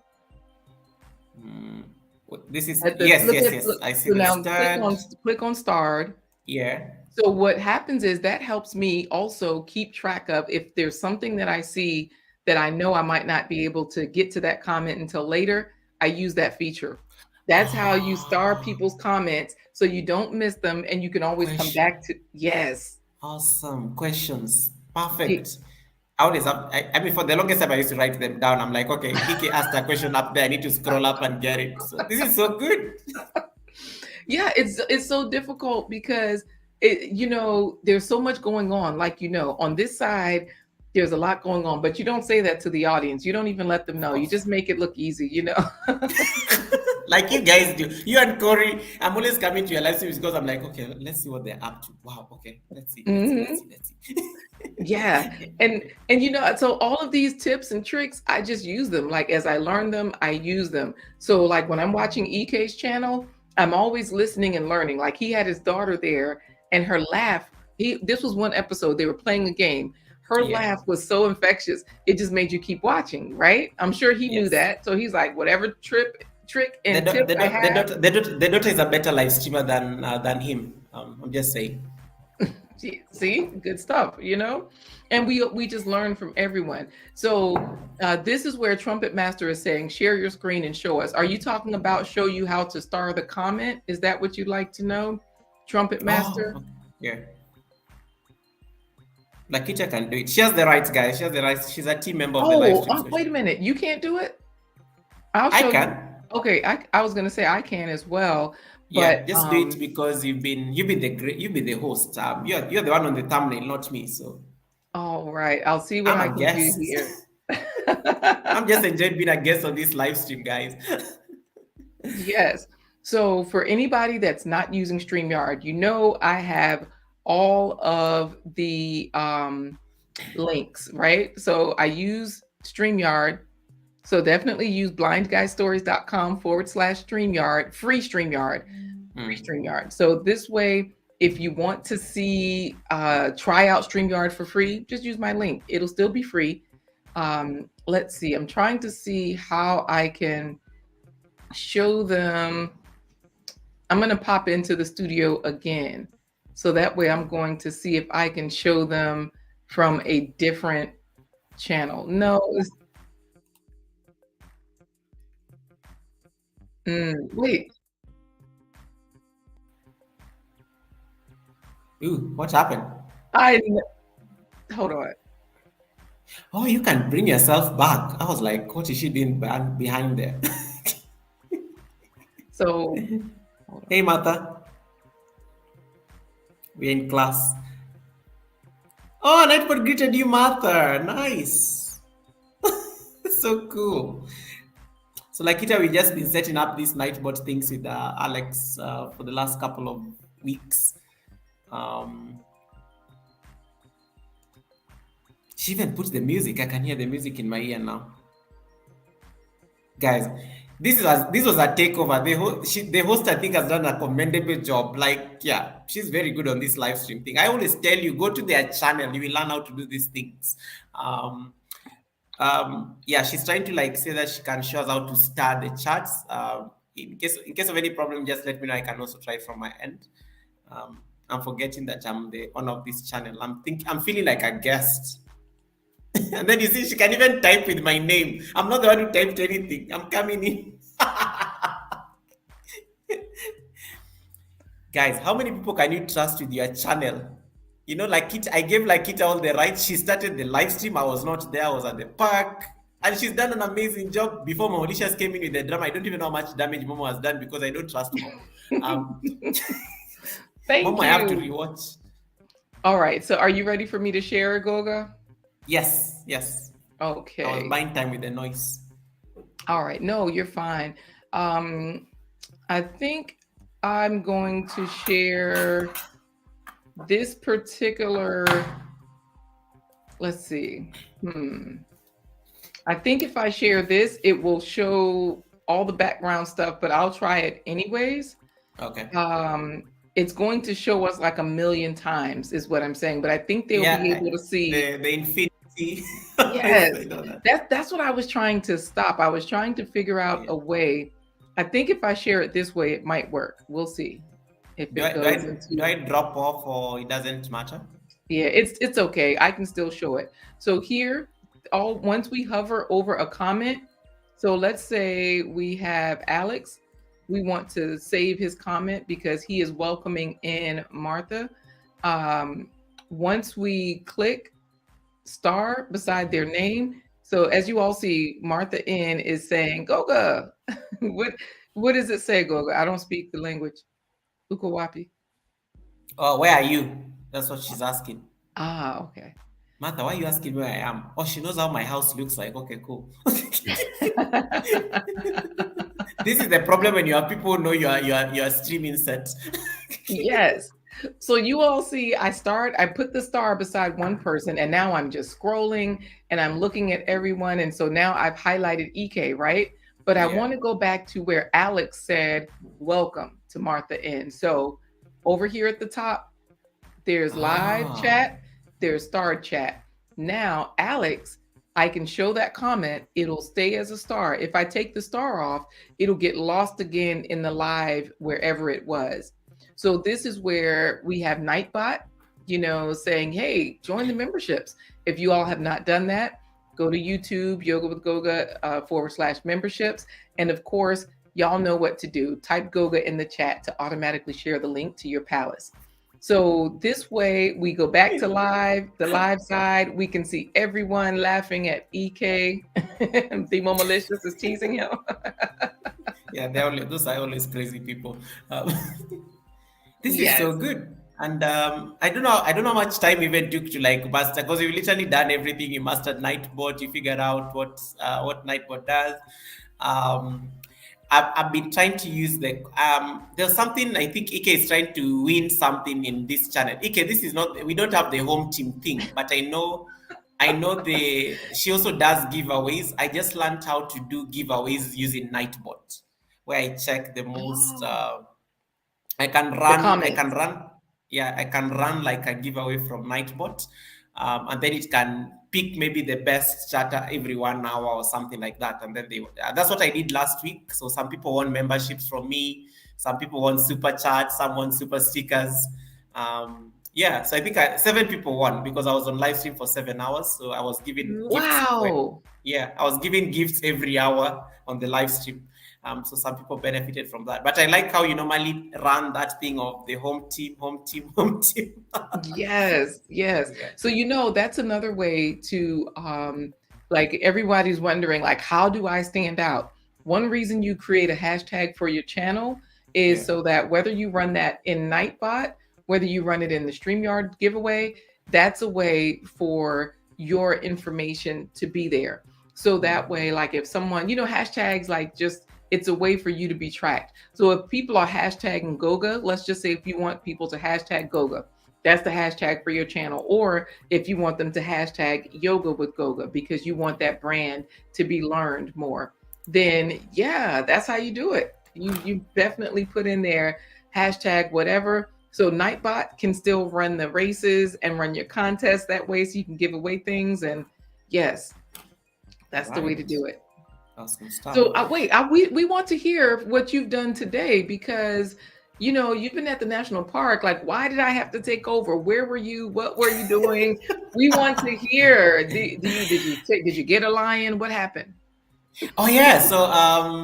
This is At the, yes, look yes, at, yes. look, I see so the now start. click on starred. Yeah. So what happens is that helps me also keep track of if there's something that I see that I know I might not be able to get to that comment until later, I use that feature. That's how you star Oh, people's comments so you don't miss them and you can always come question. back to yes. Awesome questions. Perfect. I always have, I mean, for the longest time, I used to write them down. I'm like, okay, Kiki asked a question up there. I need to scroll up and get it. So this is so good. Yeah, it's so difficult because there's so much going on. Like, on this side, there's a lot going on, but you don't say that to the audience. You don't even let them know. You just make it look easy. Like you guys do. You and Corey, I'm always coming to your live streams because I'm like, okay, let's see what they're up to. Wow, okay, let's see. Yeah. And so all of these tips and tricks, I just use them. Like as I learn them, I use them. So like when I'm watching EK's channel, I'm always listening and learning. Like he had his daughter there and her laugh, this was one episode, they were playing a game. Her laugh was so infectious. It just made you keep watching, right? I'm sure he knew that. So he's like, whatever trick and tip I have. The daughter is a better live streamer than him. I'm just saying. See, good stuff, and we just learn from everyone. So this is where Trumpet Master is saying, share your screen and show us. Are you talking about show you how to star the comment? Is that what you'd like to know, Trumpet Master? Yeah. Lakita can do it. She has the rights, guys. She has the rights. She's a team member of the live stream. Wait a minute. You can't do it? I can. Okay, I was gonna say I can as well. But just do it because you've been the host. You're the one on the thumbnail, not me. So all right, I'll see what I can do here. I'm just enjoying being a guest on this live stream, guys. Yes. So for anybody that's not using StreamYard, I have all of the links, right? So I use StreamYard. So definitely use blindguystories.com/StreamYard, free StreamYard. So this way, if you want to see, try out StreamYard for free, just use my link. It'll still be free. Let's see. I'm trying to see how I can show them. I'm going to pop into the studio again. So that way I'm going to see if I can show them from a different channel. No, wait. Ooh, what happened? Hold on. Oh, you can bring yourself back. I was like, what is she doing behind there? So, hey, Martha. We're in class. Oh, Nightbot greeted you, Martha. Nice. So cool. So Lakita, we've just been setting up these Nightbot things with Alex for the last couple of weeks. She even put the music. I can hear the music in my ear now. Guys, this was a takeover. The host, I think, has done a commendable job. Like, yeah, she's very good on this live stream thing. I always tell you, go to their channel. You will learn how to do these things. Yeah, she's trying to say that she can show us how to start the charts. In case of any problem, just let me know. I can also try it from my end. I'm forgetting that I'm the owner of this channel. I'm feeling like a guest. And then you see, she can even type with my name. I'm not the one who typed anything. I'm coming in. Guys, how many people can you trust with your channel? I gave Lakita all the rights. She started the live stream. I was not there. I was at the park. And she's done an amazing job. Before Mauritius came in with the drama, I don't even know how much damage Momo has done because I don't trust Momo. Thank Momo, you. I have to rewatch. All right. So are you ready for me to share, Goga? Yes. Okay. I was buying time with the noise. All right. No, you're fine. I think I'm going to share this particular, let's see. I think if I share this, it will show all the background stuff, but I'll try it anyways. Okay. It's going to show us like 1,000,000 times is what I'm saying, but I think they'll be able to see the infinity. Yes, that's what I was trying to stop. I was trying to figure out a way. I think if I share it this way, it might work. We'll see. If do I drop off or it doesn't matter? Yeah, it's okay. I can still show it. So here, once we hover over a comment, so let's say we have Alex. We want to save his comment because he is welcoming in Martha. Once we click star beside their name. So as you all see, Martha N is saying Goga. what what does it say, Goga? I don't speak the language. Ukawapi. Oh, where are you? That's what she's asking. Ah, okay. Martha, why are you asking where I am? Oh, she knows how my house looks like. Okay, cool. This is the problem when you have people who know your streaming set. Yes. So you all see, I put the star beside one person, and now I'm just scrolling and I'm looking at everyone. And so now I've highlighted EK, right? But I Yeah. want to go back to where Alex said, welcome to Martha N. So over here at the top, there's live Ah. chat, there's starred chat. Now, Alex, I can show that comment. It'll stay as a star. If I take the star off, it'll get lost again in the live wherever it was. So this is where we have Nightbot, saying, hey, join the memberships. If you all have not done that, go to YouTube, Yoga with Goga /memberships. And of course, y'all know what to do. Type Goga in the chat to automatically share the link to your palace. So this way we go back to the live side. We can see everyone laughing at EK. Demo Malicious is teasing him. Yeah, those are always crazy people. This is so Yes. good. And I don't know how much time even took to like master, because you've literally done everything. You mastered Nightbot, you figured out what Nightbot does. I've been trying to use there's something I think Ike is trying to win something in this channel. Ike, this is not, we don't have the home team thing, but I know she also does giveaways. I just learned how to do giveaways using Nightbot, where I check the most I can comments. run like a giveaway from Nightbot, and then it can pick maybe the best chatter every 1 hour or something like that. And then that's what I did last week. So some people won memberships from me, some people won super chats, some won super stickers. Yeah, so I think 7 people won because I was on live stream for 7 hours. So I was giving gifts. Wow. I was giving gifts every hour on the live stream. So some people benefited from that. But I like how you normally run that thing of the home team, home team, home team. Yes. Yeah. So that's another way to like everybody's wondering, like, how do I stand out? One reason you create a hashtag for your channel is so that whether you run that in Nightbot, whether you run it in the StreamYard giveaway, that's a way for your information to be there. So that way, like if someone, hashtags like just it's a way for you to be tracked. So if people are hashtagging Goga, let's just say if you want people to hashtag Goga, that's the hashtag for your channel. Or if you want them to hashtag Yoga with Goga because you want that brand to be learned more, then yeah, that's how you do it. You definitely put in there hashtag whatever. So Nightbot can still run the races and run your contests that way, so you can give away things. And yes, that's the way to do it. Awesome stuff. So we want to hear what you've done today because you've been at the national park. Like, why did I have to take over? Where were you? What were you doing? We want to hear. Did you get a lion? What happened? Oh yeah, so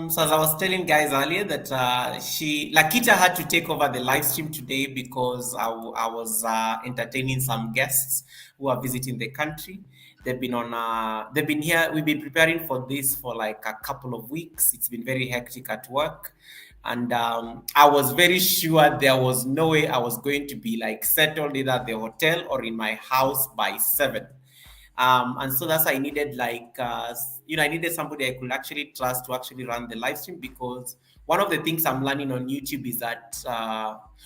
so as I was telling guys earlier that Lakita had to take over the live stream today because I was entertaining some guests who are visiting the country. They've been here. We've been preparing for this for like a couple of weeks. It's been very hectic at work, and I was very sure there was no way I was going to be like settled either at the hotel or in my house by 7. And so that's why I needed I needed somebody I could actually trust to actually run the live stream, because one of the things I'm learning on YouTube is that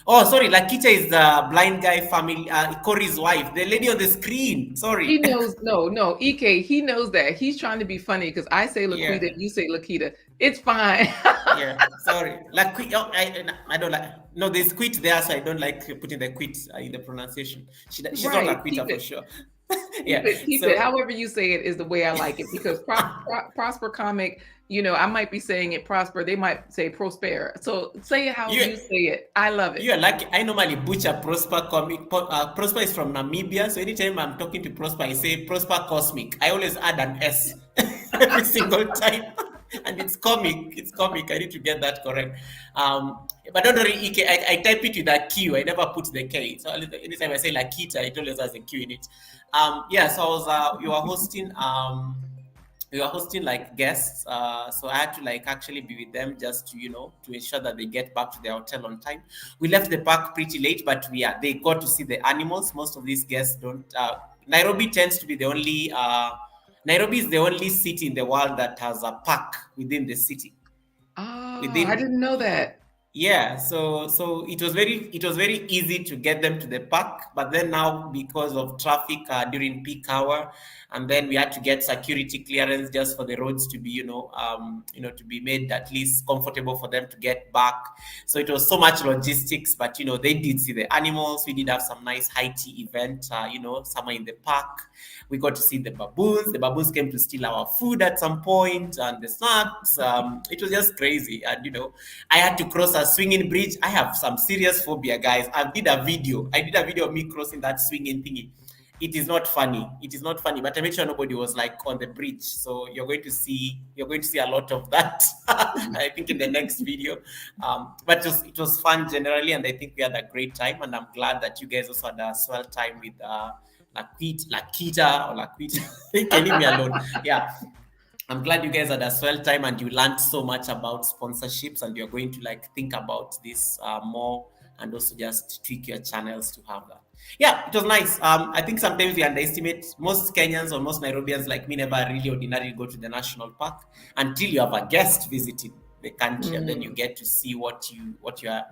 Lakita is the blind guy family, Corey's wife, the lady on the screen. Sorry. He knows. No, EK. He knows that. He's trying to be funny because I say Laquita, Yeah. you say Lakita. It's fine. Yeah, sorry. I don't like. No, there's quit there, so I don't like putting the quit in the pronunciation. She's Right, not a quitter keep for it. sure. Keep it. However you say it is the way I like it, because Prosper Comic, I might be saying it Prosper. They might say Prosper. So say it how you say it. I love it. You are lucky. I normally butcher Prosper Comic. Prosper is from Namibia, so anytime I'm talking to Prosper, I say Prosper Cosmic. I always add an S every single time. And it's comic. It's comic. I need to get that correct. But don't worry, Ike, I type it with a Q. I never put the K. So anytime I say Lakita, it always has a Q in it. Yeah. So I was you were hosting like guests, so I had to like actually be with them just to to ensure that they get back to their hotel on time. We left the park pretty late, but they got to see the animals. Most of these guests don't. Nairobi tends to be the only. Nairobi is the only city in the world that has a park within the city. I didn't know that. Yeah, so it was very easy to get them to the park, but then now because of traffic during peak hour, and then we had to get security clearance just for the roads to be to be made at least comfortable for them to get back. So it was so much logistics, but they did see the animals. We did have some nice high tea event, somewhere in the park. We got to see the baboons. The baboons came to steal our food at some point and the snacks. It was just crazy, and I had to cross a swinging bridge. I have some serious phobia, guys. I did a video of me crossing that swinging thingy. It is not funny. It is not funny, but I made sure nobody was like on the bridge. So you're going to see a lot of that. I think in the next video. But it was fun generally, and I think we had a great time. And I'm glad that you guys also had a swell time with Lakita or Laquita. Can leave me alone. Yeah. I'm glad you guys had a swell time and you learned so much about sponsorships, and you're going to like think about this more, and also just tweak your channels to have that. Yeah, it was nice. I think sometimes we underestimate. Most Kenyans or most Nairobians like me never really ordinarily go to the national park until you have a guest visiting the country, and then you get to see what your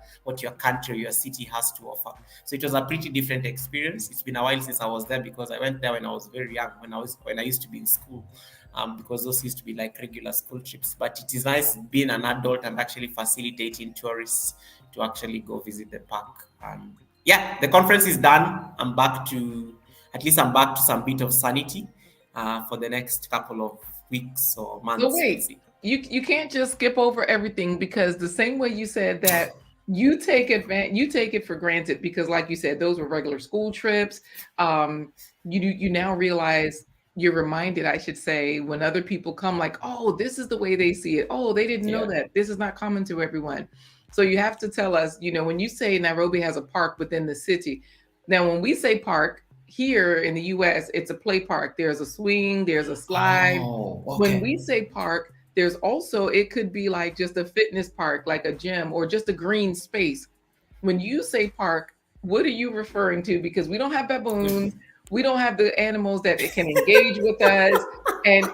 country or your city has to offer. So it was a pretty different experience. It's been a while since I was there, because I went there when I was very young, when I used to be in school. Because those used to be like regular school trips. But it is nice being an adult and actually facilitating tourists to actually go visit the park. Yeah, the conference is done. I'm back to some bit of sanity for the next couple of weeks or months. So wait, you can't just skip over everything, because the same way you said that you take it for granted, because like you said, those were regular school trips. You now realize, you're reminded, I should say, when other people come, like, oh, this is the way they see it. Oh, they didn't know that. This is not common to everyone. So you have to tell us, when you say Nairobi has a park within the city. Now, when we say park here in the US, it's a play park. There's a swing, there's a slide. Oh, okay. When we say park, there's also, it could be like just a fitness park, like a gym, or just a green space. When you say park, what are you referring to? Because we don't have baboons. We don't have the animals that can engage with us. And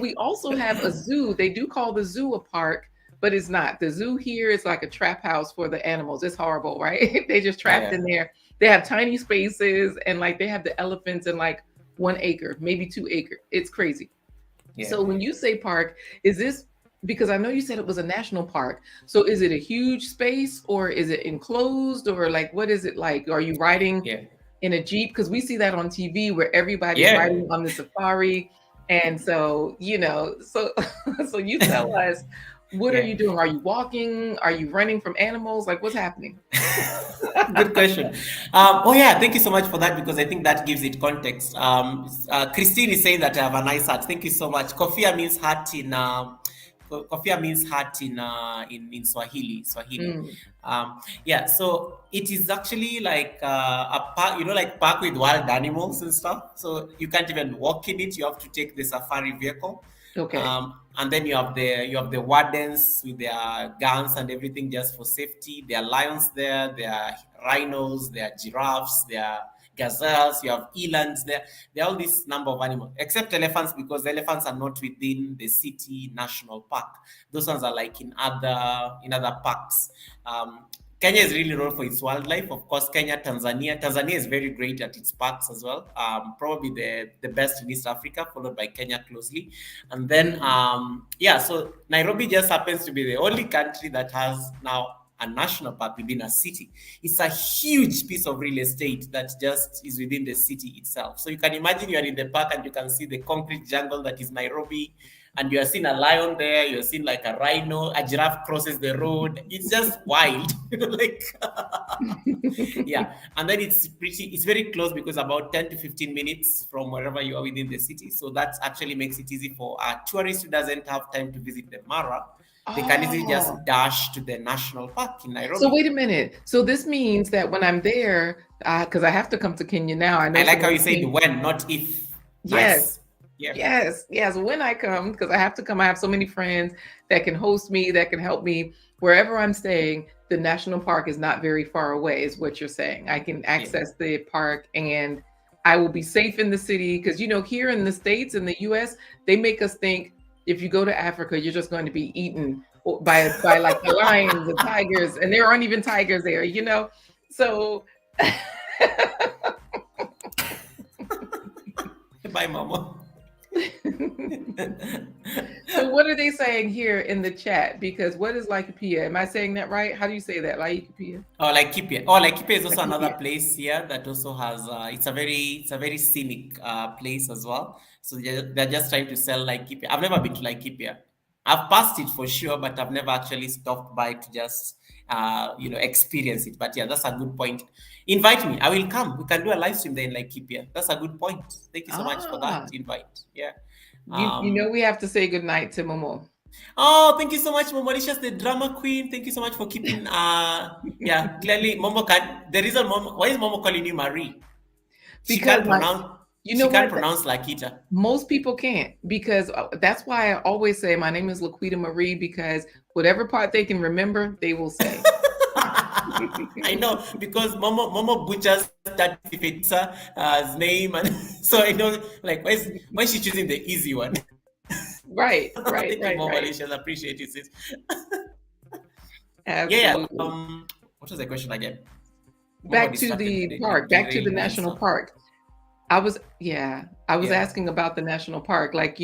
we also have a zoo. They do call the zoo a park, but it's not. The zoo here is like a trap house for the animals. It's horrible, right? They just trapped in there. They have tiny spaces, and like they have the elephants in like 1 acre, maybe 2 acre. It's crazy. Yeah. So when you say park, is this, because I know you said it was a national park. So is it a huge space, or is it enclosed, or like, what is it like? Are you riding in a Jeep? Because we see that on TV where everybody's riding on the safari. And so, so you tell us, what are you doing? Are you walking? Are you running from animals? Like, what's happening? Good question. Thank you so much for that, because I think that gives it context. Christine is saying that I have a nice heart. Thank you so much. Kofia means heart in Swahili. So it is actually like a park, like park with wild animals and stuff. So you can't even walk in it. You have to take the safari vehicle. Okay. And then you have the wardens with their guns and everything just for safety. There are lions there, there are rhinos, there are giraffes, there are gazelles, you have elands there. There are all this number of animals, except elephants, because the elephants are not within the city national park. Those ones are like in other parks. Kenya is really known for its wildlife. Of course, Tanzania is very great at its parks as well. Probably the best in East Africa, followed by Kenya closely. And then, so Nairobi just happens to be the only country that has now a national park within a city. It's a huge piece of real estate that just is within the city itself. So you can imagine you're in the park and you can see the concrete jungle that is Nairobi. and you are seeing a lion there, you're seeing like a rhino, a giraffe crosses the road. It's just wild, like yeah. And then it's very close because about 10 to 15 minutes from wherever you are within the city. So that actually makes it easy for a tourist who doesn't have time to visit the Mara. They can easily just Oh, dash to the national park in so Nairobi. wait a minute. So this means that when I'm there, because I have to come to Kenya now, I know I like some how of you the said people. when, not if. Yes, Nice. Yeah. yes. When I come, because I have to come, I have so many friends that can host me, that can help me wherever I'm staying. The national park is not very far away, is what you're saying. I can Yeah. access the park and I will be safe in the city. Because, here in the States, in the US, they make us think if you go to Africa, you're just going to be eaten by like the lions and tigers, and there aren't even tigers there. So Bye, Mama. So what are they saying here in the chat? Because what is Laikipia? Am I saying that right? How do you say that? Laikipia? Laikipia. Laikipia is also another Laikipia. place here that also has. It's a very scenic place as well. So they're just trying to sell Laikipia. I've never been to Laikipia. I've passed it for sure, but I've never actually stopped by to just experience it. But yeah, that's a good point. Invite me. I will come. We can do a live stream there in Laikipia. That's a good point. Thank you so much for that Ah, invite. Yeah. you we have to say goodnight to Momo. Oh, thank you so much, Momo. The drama queen. Thank you so much for keeping. Yeah, clearly, Momo can. The reason Momo, why is Momo calling you Marie? She Because can't pronounce. you She know can't what? pronounce Lakita. Most people can't, because that's why I always say my name is Laquita Marie, because whatever part they can remember, they will say. I know, because Momo butchers that Fetsa's name, and so I know, like, why is she choosing the easy one? Right. Thank you, Momo Malicious. Appreciate it, sis. Yeah. Absolutely. What was the question again? Momo Back to distracted the me. park, back to the Derailed the national answer. park. I was Yeah. asking about the national park. Like,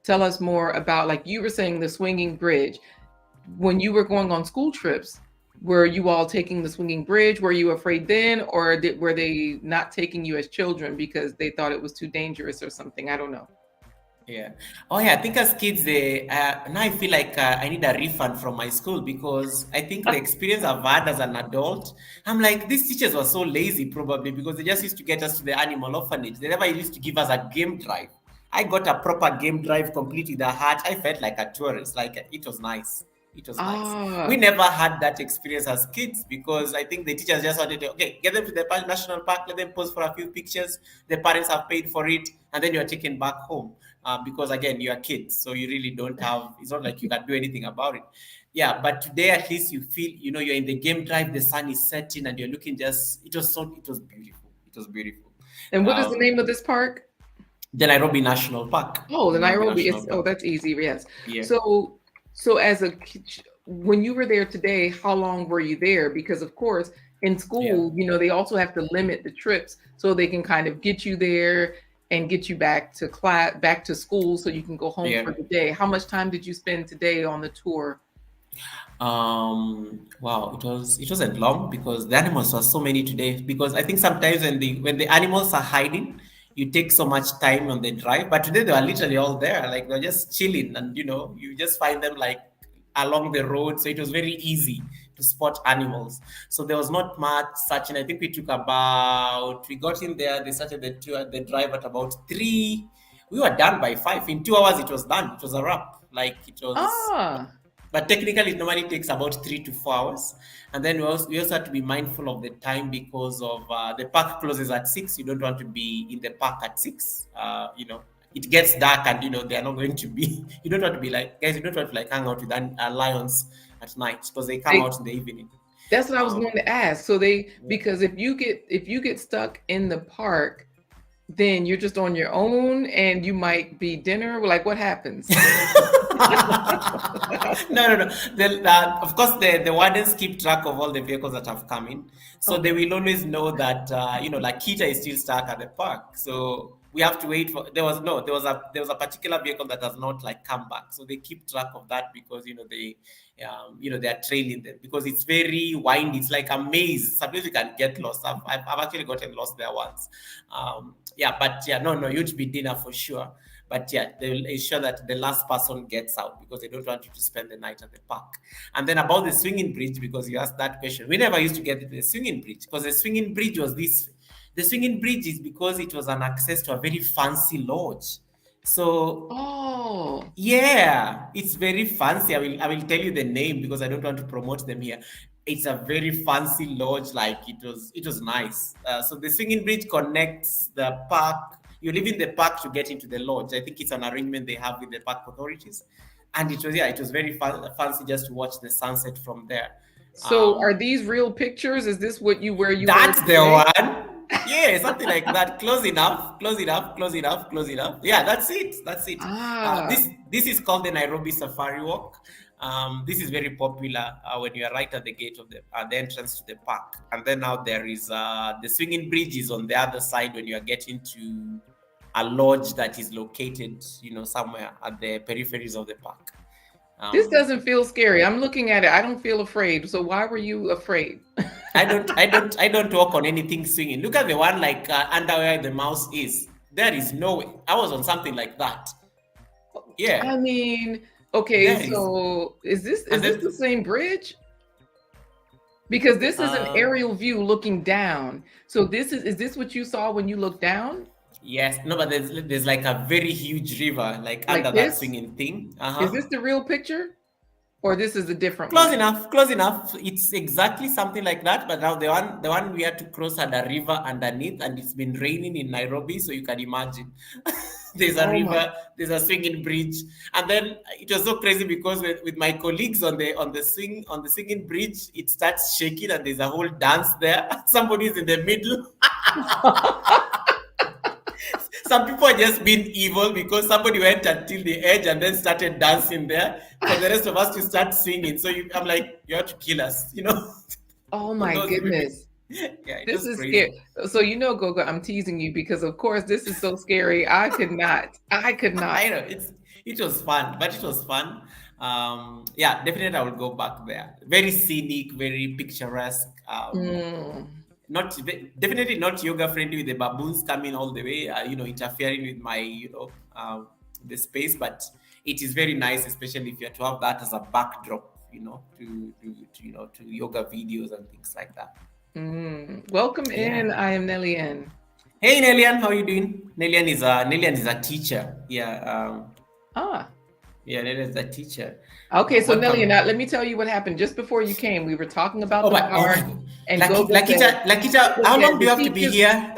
tell us more about, like you were saying, the swinging bridge. When you were going on school trips, were you all taking the swinging bridge? Were you afraid then, or were they not taking you as children because they thought it was too dangerous or something? I don't know. Yeah. Oh, yeah. I think as kids, now I feel like I need a refund from my school, because I think the experience I've had as an adult, I'm like, these teachers were so lazy, probably because they just used to get us to the animal orphanage. They never used to give us a game drive. I got a proper game drive, complete with a hat. I felt like a tourist. Like, it was nice. It was nice. We Ah, never had that experience as kids, because I think the teachers just wanted to, okay, get them to the national park, let them pose for a few pictures. The parents have paid for it, and then you're taken back home. Because again, you're kids, so you really don't have. It's not like you can do anything about it. Yeah, but today at least you feel, you're in the game drive. The sun is setting, and you're looking. Just it was beautiful. It was beautiful. and what is the Um, name of this park? the Nairobi National Park. Oh, the The Nairobi Nairobi. National Park. That's easy. Yes. Yeah. So as when you were there today, how long were you there? Because of course, in school, they also have to limit the trips so they can kind of get you there and get you back to class, back to school, so you can go home for the day. How much time did you spend today on the tour? Wow, it wasn't long, because the animals were so many today. Because I think sometimes when the animals are hiding, you take so much time on the drive. But today they were literally all there, like they're just chilling, and you just find them like along the road. So it was very easy to spot animals. So there was not much searching. I think we got in there, they started the drive at about 3. We were done by 5. In 2 hours it was done. It was a wrap. Like, it was. Ah, But technically, it normally takes about 3 to 4 hours. And then we also have to be mindful of the time, because of the park closes at 6. You don't want to be in the park at 6. It gets dark, and they are not going to be. You don't want to be like, guys. You don't want to like hang out with lions at night, because they come out in the evening. that's what I was going to ask. So Yeah. because if you get stuck in the park, then you're just on your own, and you might be dinner. Like, what happens? No. Of course, the wardens keep track of all the vehicles that have come in, so they will always know that like Kita is still stuck at the park. So we have to wait for. There was a particular vehicle that has not like come back. So they keep track of that, because they are trailing them, because it's very windy. It's like a maze. Sometimes you can get lost. I've actually gotten lost there once. Yeah, but yeah, no, you'd be dinner for sure. But yeah, they will ensure that the last person gets out because they don't want you to spend the night at the park. And then about the swinging bridge, because you asked that question, we never used to get the swinging bridge because the swinging bridge was this. The swinging bridge is because it was an access to a very fancy lodge. So Oh, yeah, it's very fancy. I will tell you the name because I don't want to promote them here. It's a very fancy lodge, like it was nice. So the swinging bridge connects the park. You live in the park to get into the lodge. I think it's an arrangement they have with the park authorities, and it was very fancy just to watch the sunset from there. so are these real pictures? Is this what you where you were That's the today? one. Yeah, something like that. Close enough. Close enough. Close enough. Close enough. Yeah, that's it. That's it. Ah, This is called the Nairobi Safari Walk. This is very popular when you are right at the gate of the entrance to the park, and then now there is the swinging bridge is on the other side when you are getting to a lodge that is located, somewhere at the peripheries of the park. this Um, doesn't feel scary. I'm looking at it. I don't feel afraid. So why were you afraid? I don't walk on anything swinging. Look at the one like under where the mouse is. There is no way. I was on something like that. Yeah, I mean, okay, there is. so is this And the then same bridge? Because this is an uh, aerial view looking down. So is this what you saw when you looked down? yes, no, but there's like a very huge river like Like under that this? swinging thing. Is this the real picture? Or this is a different Close one? enough, close enough. It's exactly something like that. But now the one we had to cross had a river underneath, and it's been raining in Nairobi, so you can imagine. There's a Oh my. river, there's a swinging bridge, and then it was so crazy because with my colleagues on the swinging bridge, it starts shaking, and there's a whole dance there. Somebody's in the middle. Some people are just being evil because somebody went until the edge and then started dancing there for the rest of us to start swinging. So I'm like, you have to kill us. Oh For my those maybe, goodness. yeah, it This was is crazy. scary. So Goga, I'm teasing you because of course this is so scary. I could not. I could not. I know it was fun, but it was fun. Yeah, definitely I will go back there. Very scenic, very picturesque. Mm. Not definitely not yoga friendly with the baboons coming all the way, interfering with my, the space. But it is very nice, especially if you have to have that as a backdrop, to yoga videos and things like that. Welcome Yeah. in. I am Nelly N. Hey Nelian, how you doing? Nelian is a teacher. Yeah. Ah. Yeah, Nelian is a teacher. Okay, so Nelly, Welcome. now let me tell you what happened just before you came. We were talking about Oh the my, oh my park, God. and Goga said, Lakita, how yeah, long do the you have to be teachers. here?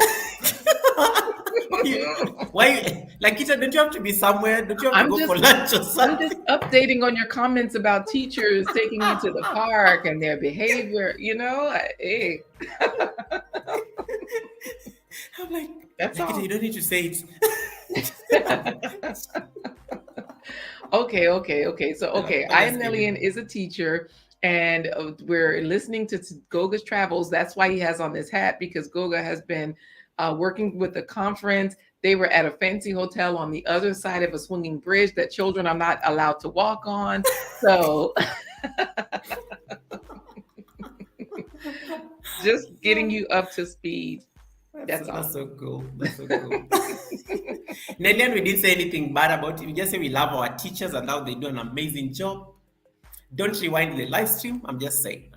Why, Lakita, don't you have to be somewhere? Don't you have to I'm go just for lunch or I'm just something? updating on your comments about teachers taking you to the park and their behavior. Hey, I'm like, that's Lakita, all. you don't need to say it. Okay. So, okay, I'm I just am Nelly and kidding. is a teacher, and we're listening to Goga's travels. That's why he has on this hat because Goga has been working with a conference. They were at a fancy hotel on the other side of a swinging bridge that children are not allowed to walk on. So, just getting you up to speed. That's That's all. so cool. That's so cool. Nelian, we didn't say anything bad about it. We just say we love our teachers and how they do an amazing job. Don't rewind the live stream. I'm just saying.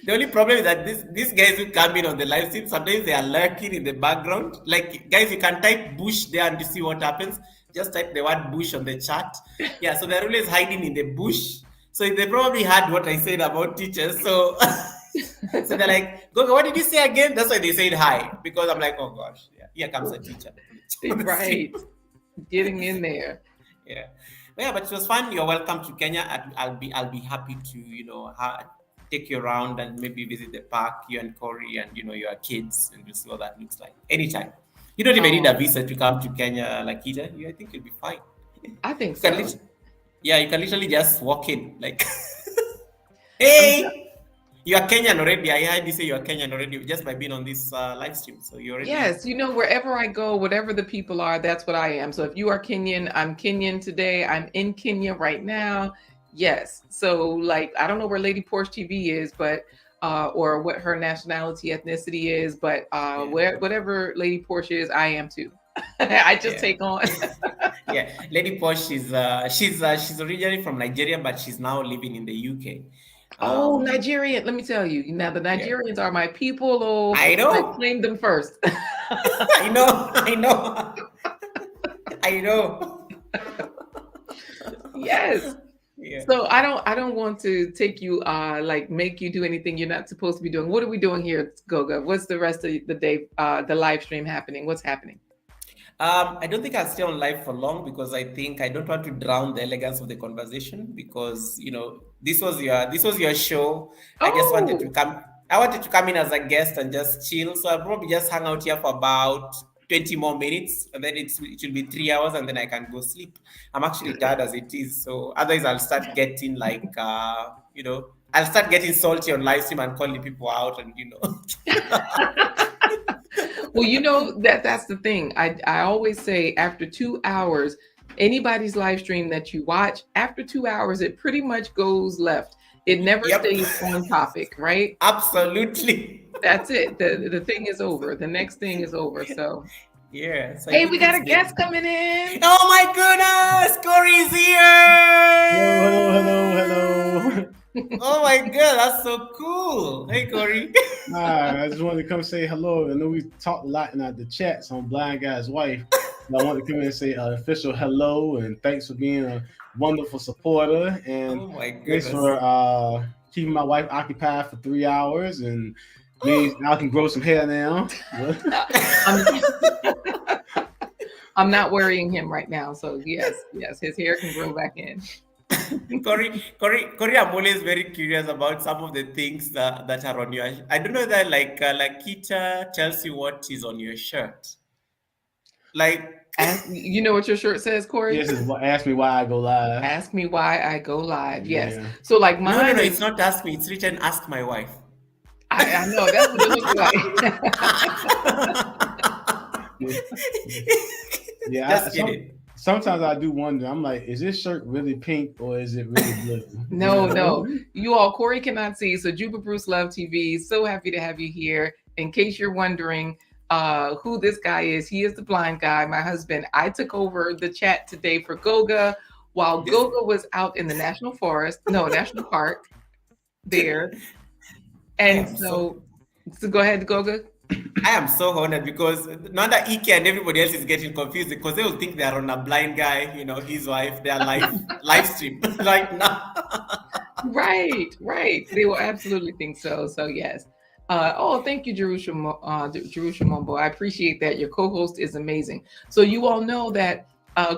The only problem is that these guys who come in on the live stream, sometimes they are lurking in the background. Like, guys, you can type bush there and you see what happens. Just type the word bush on the chat. Yeah, so they're always hiding in the bush. So they probably heard what I said about teachers. So so they're like, Goga, what did you say again? That's why they said hi. Because I'm like, oh gosh, yeah, here comes a teacher. On the Right. stream. Getting in there. Yeah. But it was fun. You're welcome to Kenya. I'll be happy to take you around and maybe visit the park, you and Corey and your kids, and we'll see what that looks like anytime. You don't even need a Oh, visa to come to Kenya, Lakita. I think you'll be fine. I think You can so. you can literally just walk in like, I'm hey, you are Kenyan already. I heard you say you are Kenyan already just by being on this live stream. So you already. Yes, wherever I go, whatever the people are, that's what I am. So if you are Kenyan, I'm Kenyan today. I'm in Kenya right now. Yes. So like I don't know where Lady Porsche TV is, but or what her nationality, ethnicity is, but whatever Lady Portia is, I am too. I just take on. Yeah, Lady Posh is she's originally from Nigeria, but she's now living in the UK. Oh, Nigerian. Let me tell you. Now, the Yeah. Nigerians are my people. Oh, I know. I claimed them first. I know. I know. I know. Yes. Yeah. So I don't want to take you like make you do anything you're not supposed to be doing. What are we doing here, Goga? What's the rest of the day, the live stream happening? What's happening? I don't think I'll stay on live for long because I think I don't want to drown the elegance of the conversation because this was your show. I just wanted to Oh, come. I wanted to come in as a guest and just chill. So I'll probably just hang out here for about 20 more minutes, and then it will be 3 hours, and then I can go sleep. I'm actually tired as it is. So otherwise, I'll start getting like I'll start getting salty on live stream and calling people out, and well, that's the thing. I always say after 2 hours, anybody's live stream that you watch, after 2 hours, it pretty much goes left. It never Yep. stays on topic, right? Absolutely. That's it. The thing is over. The next thing is over. So Yeah. So I hey, think we got a it's guest coming in. Oh my goodness, Corey's here! Hello. Oh my god, that's so cool. Hey Corey. Hi, I just wanted to come say hello. I know we talked a lot in the chats on Blind Guy's Wife. I wanted to come in and say official hello and thanks for being a wonderful supporter. And Oh my thanks goodness. for keeping my wife occupied for 3 hours and means I can grow some hair now. I'm not worrying him right now. So yes, his hair can grow back in. Corey, I'm always very curious about some of the things that are on your. I don't know that like Kita tells you what is on your shirt. Like, You know what your shirt says, Corey? Yes, ask me why I go live. Ask me why I go live. Yes. Yeah. So like mine. No, it's not ask me. It's written ask my wife. I know that's what it looks like. Yeah, Just kidding. Sometimes I do wonder. I'm like, is this shirt really pink or is it really blue? No. You all, Corey cannot see. So Juba Bruce Love TV, so happy to have you here. In case you're wondering who this guy is, he is the blind guy, my husband. I took over the chat today for Goga while Goga was out in the national park there. And so go ahead, Goga. I am so honored because now that Ike and everybody else is getting confused because they will think they are on a blind guy, his wife, their live stream right now. Right. They will absolutely think so. So yes. Thank you, Jerusalem Mombo. I appreciate that. Your co-host is amazing. So you all know that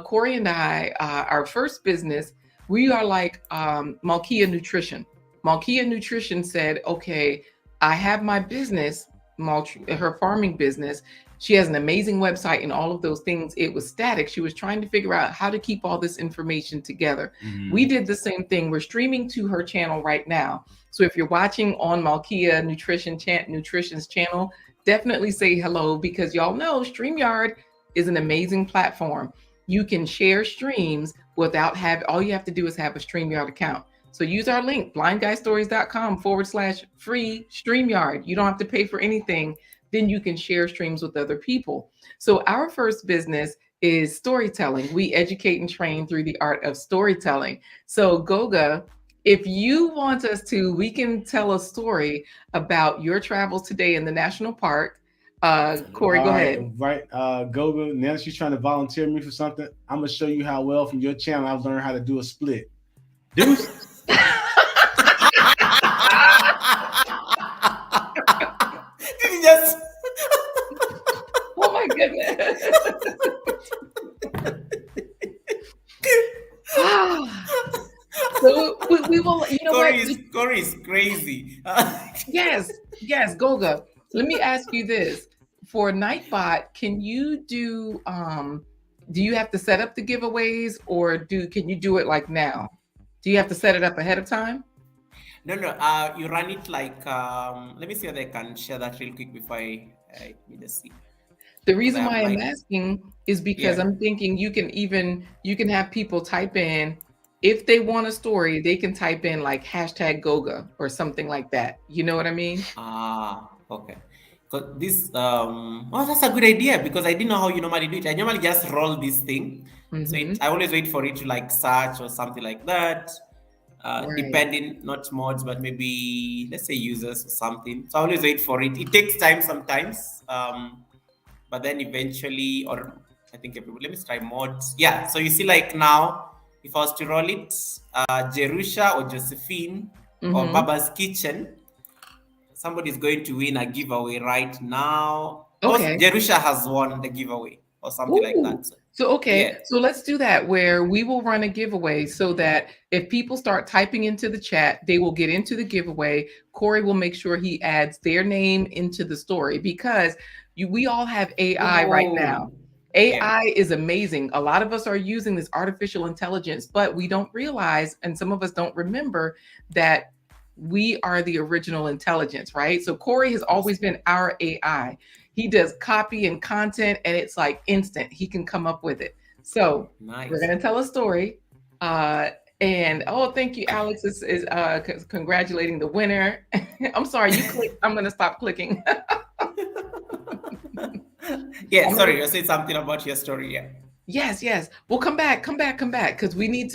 Corey and I, our first business, we are like Malkia Nutrition. Malkia Nutrition said, okay, I have my business, her farming business. She has an amazing website and all of those things. It was static. She was trying to figure out how to keep all this information together. Mm-hmm. We did the same thing. We're streaming to her channel right now. So if you're watching on Malkia Nutrition's channel, definitely say hello because y'all know StreamYard is an amazing platform. You can share streams without all you have to do is have a StreamYard account. So use our link, blindguystories.com/free StreamYard. You don't have to pay for anything. Then you can share streams with other people. So our first business is storytelling. We educate and train through the art of storytelling. So Goga, if you want us to, we can tell a story about your travels today in the national park. Corey, go ahead. Right, Goga, now that she's trying to volunteer me for something, I'm going to show you how well from your channel I've learned how to do a split. Deuce. Yes. Oh my goodness. So we will, Corey is crazy. Yes, Goga. Let me ask you this. For Nightbot, can you do you have to set up the giveaways or can you do it like now? Do you have to set it up ahead of time? No. You run it like let me see if I can share that real quick before I just see. The reason why I'm asking is because I'm thinking you can have people type in if they want a story, they can type in like hashtag Goga or something like that. You know what I mean? Okay. Because this oh, that's a good idea because I didn't know how you normally do it. I normally just roll this thing. So Mhm. I always wait for it to like search or something like that. Right. Depending, not mods, but maybe let's say users or something. So I always wait for it. It takes time sometimes. But then eventually, or I think let me try mods. Yeah. So you see, like now, if I was to roll it, Jerusha or Josephine or Mhm. Baba's Kitchen, somebody's going to win a giveaway right now. Also, Okay. Jerusha has won the giveaway or something like Ooh. that. So okay, Yeah. so let's do that where we will run a giveaway so that if people start typing into the chat, they will get into the giveaway. Corey will make sure he adds their name into the story because we all have AI right now. Oh, yeah. AI is amazing. A lot of us are using this artificial intelligence, but we don't realize, and some of us don't remember that we are the original intelligence, right? So Corey has always been our AI. He does copy and content, and it's like instant. He can come up with it. So Nice. we're going to tell a story. And oh, thank you, Alex is congratulating the winner. I'm sorry, you clicked. I'm going to stop clicking. Yeah, sorry, you said something about your story. Yeah. Yes. Well, come back, because we need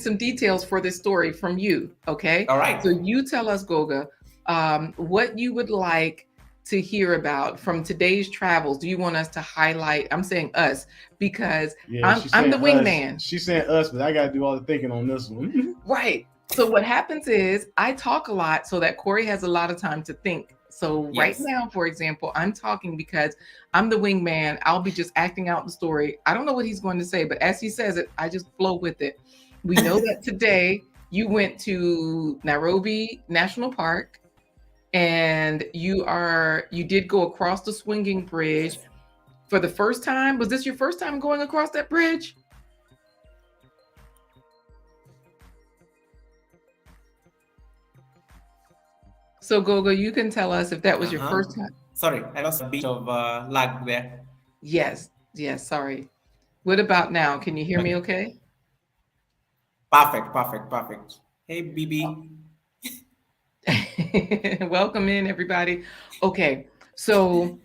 some details for this story from you. Okay. All right. So you tell us, Goga, what you would like to hear about from today's travels. Do you want us to highlight? I'm saying us because Yeah, I'm the us. wingman. She's saying us, but I got to do all the thinking on this one. Right. So what happens is I talk a lot so that Corey has a lot of time to think. So right Yes. now, for example, I'm talking because I'm the wingman. I'll be just acting out the story. I don't know what he's going to say, but as he says it, I just flow with it. We know that today you went to Nairobi National Park and you did go across the swinging bridge for the first time. Was this your first time going across that bridge? So Goga, you can tell us if that was your first time. Sorry, I lost a bit of lag there. Yes, sorry. What about now? Can you hear me okay? Perfect. Hey, BB. Welcome in, everybody. Okay, so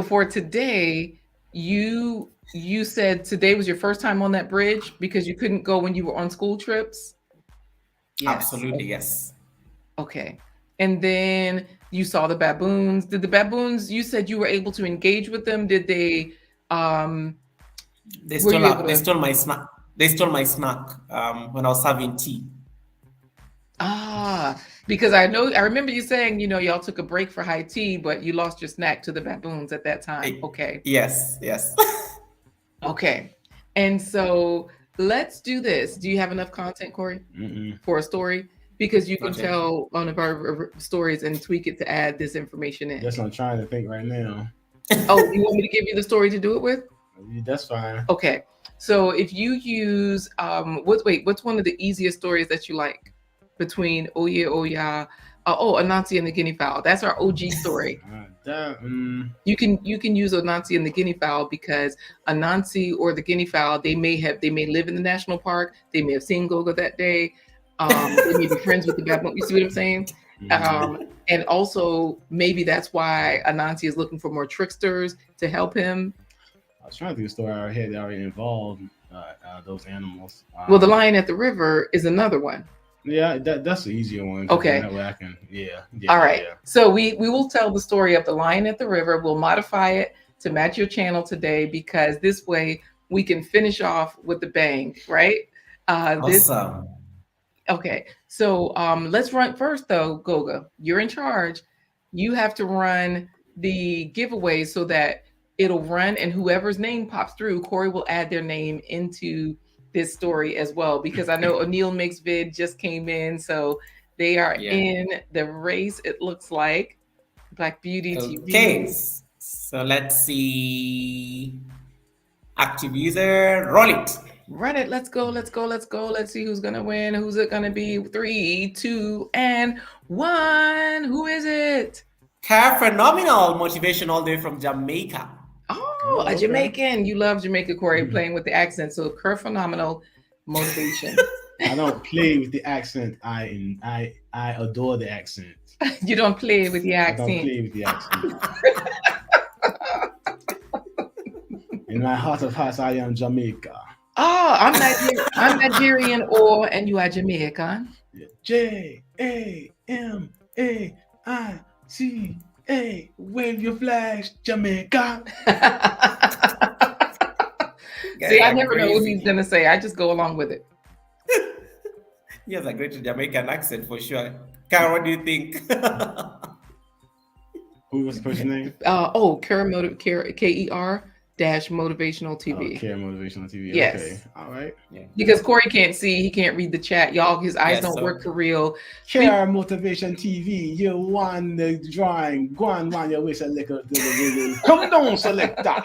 for today, you said today was your first time on that bridge because you couldn't go when you were on school trips? Yes. Absolutely, yes. Okay. And then you saw the baboons. Did the baboons, you said you were able to engage with them? Did they they stole my snack. They stole my snack when I was serving tea. Because I remember you saying, y'all took a break for high tea, but you lost your snack to the baboons at that time. Okay. Yes. Okay. And so let's do this. Do you have enough content, Corey, for a story? Because you can tell one of our stories and tweak it to add this information in. That's what I'm trying to think right now. Oh, you want me to give you the story to do it with? That's fine. Okay. So if you use what's one of the easiest stories that you like between Anansi and the guinea fowl? That's our OG story. You can use Anansi and the guinea fowl because Anansi or the guinea fowl, they may live in the national park. They may have seen Goga that day. They may be friends with the baboon. You see what I'm saying? And also maybe that's why Anansi is looking for more tricksters to help him. I was trying to think of a story I had that already involved those animals. Well, the lion at the river is another one. Yeah, that's the easier one. Okay. That way I can, All right. Yeah. So we will tell the story of the lion at the river. We'll modify it to match your channel today because this way we can finish off with the bang, right? Awesome. Okay. So let's run first though, Goga. You're in charge. You have to run the giveaway so that it'll run and whoever's name pops through, Corey will add their name into this story as well, because I know O'Neill Mix Vid just came in, so they are in the race. It looks like Black Beauty TV. Okay, so let's see. Active user, roll it. Run it. Let's go. Let's see who's gonna win. Who's it gonna be? 3, 2, and 1. Who is it? Car Phenomenal Motivation all the way from Jamaica. Oh, a Jamaican. You love Jamaica, Corey, playing with the accent. So Cur Phenomenal Motivation. I don't play with the accent. I adore the accent. You don't play with the I don't accent. play with the accent. In my heart of hearts, I am Jamaica. Oh, I'm Nigerian, and you are Jamaican. Jamaica. Wave your flags, Jamaica. See, I never know what he's gonna say. I just go along with it. He has a great Jamaican accent for sure. Karen, what do you think? Who was the person's name? KER dash motivational TV. Care Motivational TV. Yes. Okay. All right. Yeah. Because Corey can't see, he can't read the chat. Y'all, his eyes Yes, don't so- work for real. Care Motivation TV. You want the drawing. Go on, man, your waist a little. Come down, selector.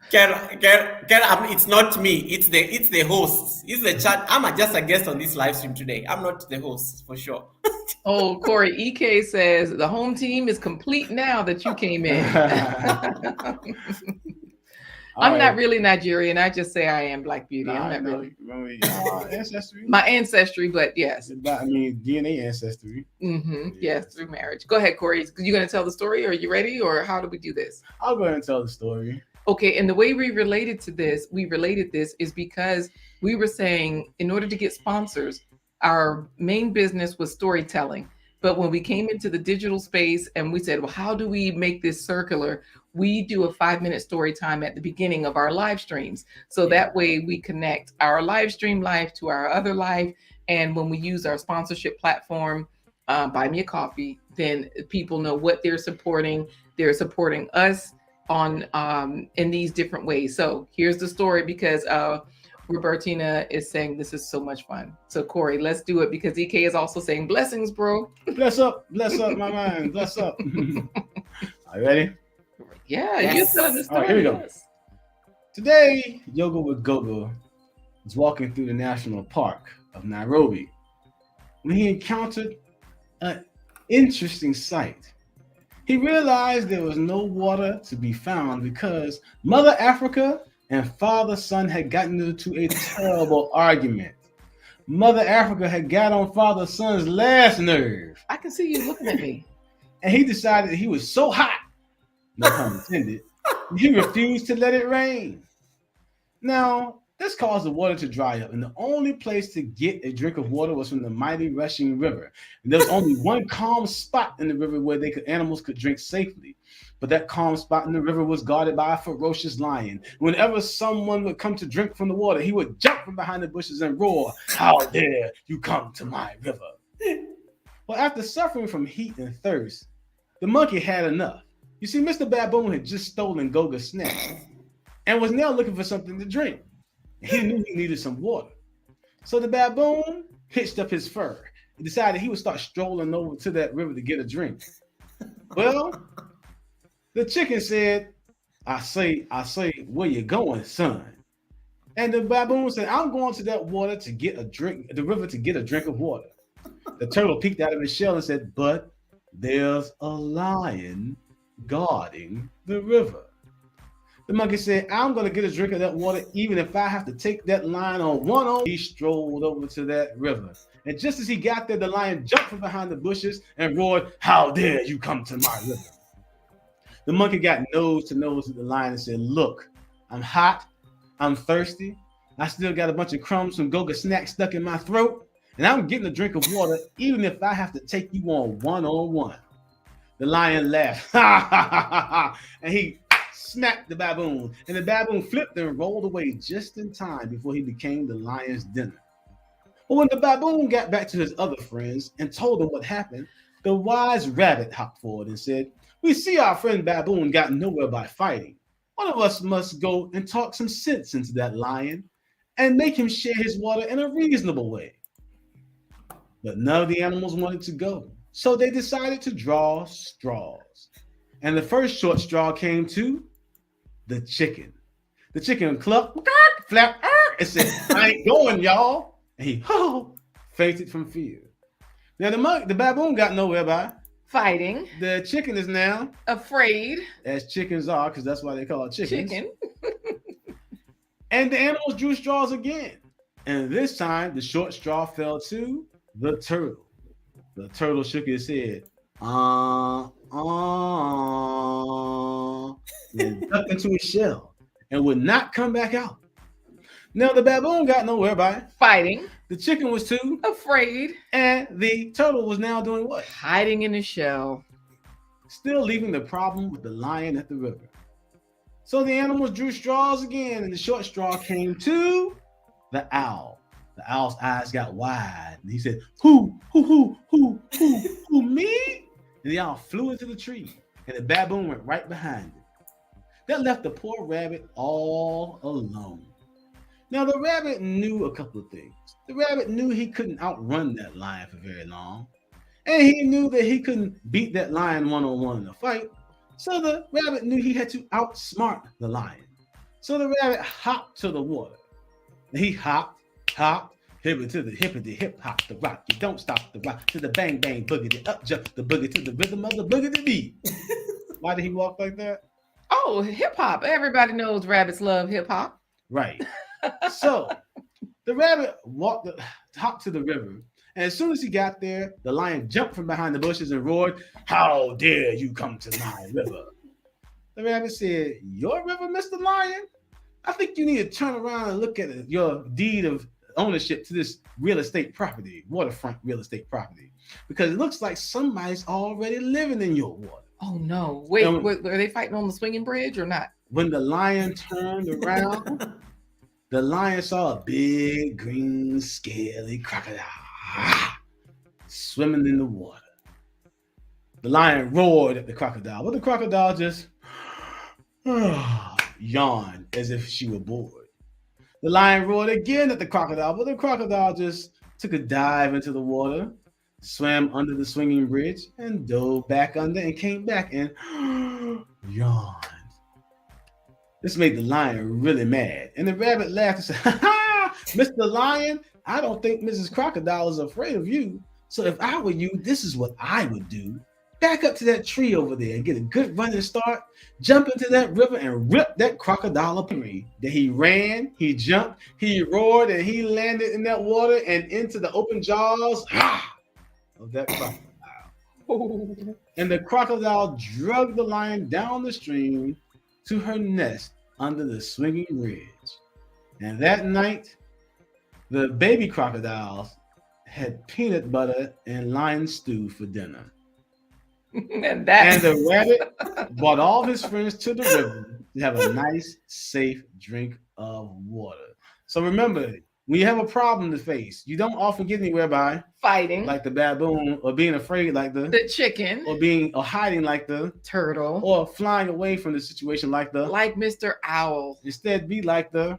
Karen, it's not me. It's the host. It's the chat. I'm just a guest on this live stream today. I'm not the host for sure. Oh, Corey, EK says the home team is complete now that you came in. I'm not really Nigerian. I just say I am Black Beauty. I'm not really. Ancestry. My ancestry, but yes. I mean, DNA ancestry. Yes, through marriage. Go ahead, Corey. You going to tell the story? Are you ready? Or how do we do this? I'll go ahead and tell the story. Okay, and the way we related this is because we were saying in order to get sponsors, our main business was storytelling. But when we came into the digital space and we said, well, how do we make this circular? We do a 5-minute story time at the beginning of our live streams. So that way we connect our live stream live to our other live. And when we use our sponsorship platform, Buy Me a Coffee, then people know what they're supporting. They're supporting us on in these different ways. So here's the story because Robertina is saying this is so much fun. So Corey, let's do it because EK is also saying blessings, bro. Bless up, my mind, bless up. Are you ready? Yeah, Yes. you're telling the story. All right, here we go. Yes. Today, Yoga with Goga was walking through the national park of Nairobi when he encountered an interesting sight. He realized there was no water to be found because Mother Africa and Father Son had gotten into a terrible argument. Mother Africa had got on Father Son's last nerve, I can see you looking at me. and he decided that he was so hot, no pun intended, he refused to let it rain. Now, this caused the water to dry up, and the only place to get a drink of water was from the mighty rushing river. And there was only one calm spot in the river where animals could drink safely. But that calm spot in the river was guarded by a ferocious lion. Whenever someone would come to drink from the water, he would jump from behind the bushes and roar, "How dare you come to my river?" Well, after suffering from heat and thirst, the monkey had enough. You see, Mr. Baboon had just stolen Goga's snack and was now looking for something to drink. He knew he needed some water. So the baboon hitched up his fur and decided he would start strolling over to that river to get a drink. Well, the chicken said, I say, where you going, son? And the baboon said, I'm going to that water to get a drink, the river to get a drink of water. The turtle peeked out of his shell and said, but there's a lion guarding the river. The monkey said, I'm going to get a drink of that water, even if I have to take that lion on one arm. He strolled over to that river. And just as he got there, the lion jumped from behind the bushes and roared, how dare you come to my river? The monkey got nose to nose with the lion and said, look, I'm hot, I'm thirsty, I still got a bunch of crumbs from Goga snack stuck in my throat, and I'm getting a drink of water, even if I have to take you on one-on-one. The lion laughed, and he smacked the baboon, and the baboon flipped and rolled away just in time before he became the lion's dinner. But when the baboon got back to his other friends and told them what happened, the wise rabbit hopped forward and said, we see our friend Baboon got nowhere by fighting. One of us must go and talk some sense into that lion and make him share his water in a reasonable way. But none of the animals wanted to go, so they decided to draw straws. And the first short straw came to the chicken. The chicken clucked, flapped, and said, I ain't going, y'all. And he fainted from fear. Now the baboon got nowhere by Fighting. The chicken is now, Afraid. as chickens are, because that's why they call it chickens. Chicken. And the animals drew straws again. And this time, the short straw fell to the turtle. The turtle shook his head. And ducked into his shell and would not come back out. Now, the baboon got nowhere by Fighting. the chicken was too, Afraid. and the turtle was now doing what? Hiding in his shell. Still leaving the problem with the lion at the river. So the animals drew straws again, and the short straw came to the owl. The owl's eyes got wide, and he said, who, me? And the owl flew into the tree, and the baboon went right behind it. That left the poor rabbit all alone. Now, the rabbit knew a couple of things. The rabbit knew he couldn't outrun that lion for very long, and he knew that he couldn't beat that lion one-on-one in a fight. So the rabbit knew he had to outsmart the lion. So the rabbit hopped to the water. And he hopped, hippity to the hippity hip hop, the rock. You don't stop the rock to the bang bang boogity up jump the boogie to the rhythm of the boogity beat. Why did he walk like that? Oh, hip hop. Everybody knows rabbits love hip hop. Right. So the rabbit hopped to the river. And as soon as he got there, the lion jumped from behind the bushes and roared, "How dare you come to my river?" The rabbit said, "Your river, Mr. Lion? I think you need to turn around and look at your deed of ownership to this real estate property, waterfront real estate property, because it looks like somebody's already living in your water." Oh, no. Wait, were they fighting on the swinging bridge or not? When the lion turned around, the lion saw a big, green, scaly crocodile swimming in the water. The lion roared at the crocodile, but the crocodile just yawned as if she were bored. The lion roared again at the crocodile, but the crocodile just took a dive into the water, swam under the swinging bridge, and dove back under and came back and yawned. This made the lion really mad, and the rabbit laughed and said, "Ha ha, Mr. Lion, I don't think Mrs. Crocodile is afraid of you. So if I were you, this is what I would do. Back up to that tree over there and get a good running start, jump into that river and rip that crocodile up." Then he ran, he jumped, he roared, and he landed in that water and into the open jaws of that crocodile. And the crocodile dragged the lion down the stream to her nest under the swinging bridge. And that night, the baby crocodiles had peanut butter and lion stew for dinner. And the rabbit brought all his friends to the river to have a nice, safe drink of water. So remember, when you have a problem to face, you don't often get anywhere by fighting like the baboon, or being afraid like the chicken, or hiding like the turtle, or flying away from the situation like Mr. Owl. Instead, be like the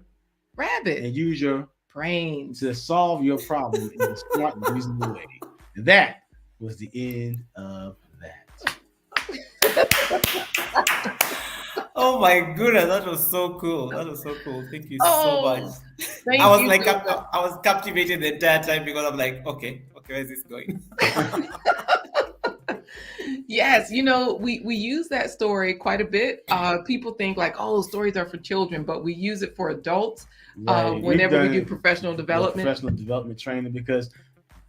rabbit and use your brains to solve your problem in a smart and reasonable way. And that was the end of that. Oh my goodness, that was so cool. That was so cool. Thank you so much. I was like, I was captivated the entire time because I'm like, okay, where is this going? Yes, you know, we use that story quite a bit. People think like, oh, stories are for children, but we use it for adults whenever we do professional development training, because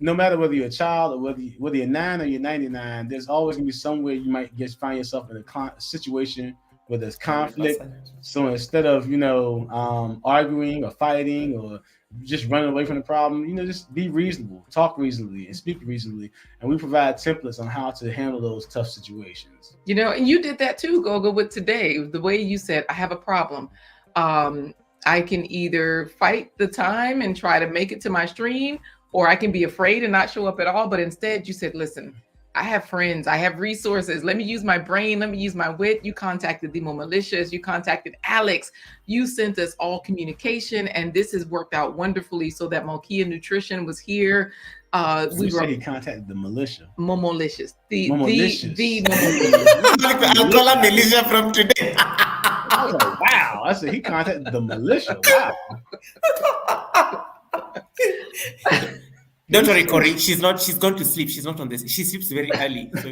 no matter whether you're a child or whether you're 9 or you're 99, there's always gonna be somewhere you might find yourself in a situation where there's conflict. So instead of arguing or fighting or just running away from the problem, just be reasonable, talk reasonably, and speak reasonably. And we provide templates on how to handle those tough situations. And you did that too, Goga, with today. The way you said, I have a problem. I can either fight the time and try to make it to my stream, or I can be afraid and not show up at all. But instead you said, listen, I have friends, I have resources. Let me use my brain. Let me use my wit. You contacted the malicious. You contacted Alex. You sent us all communication, and this has worked out wonderfully so that Malkia Nutrition was here. He contacted the militia. Malicious. The I'll call her militia from today. I was like, wow. I said he contacted the militia. Wow. Don't worry, Corey. She's gone to sleep. She's not on this. She sleeps very early. So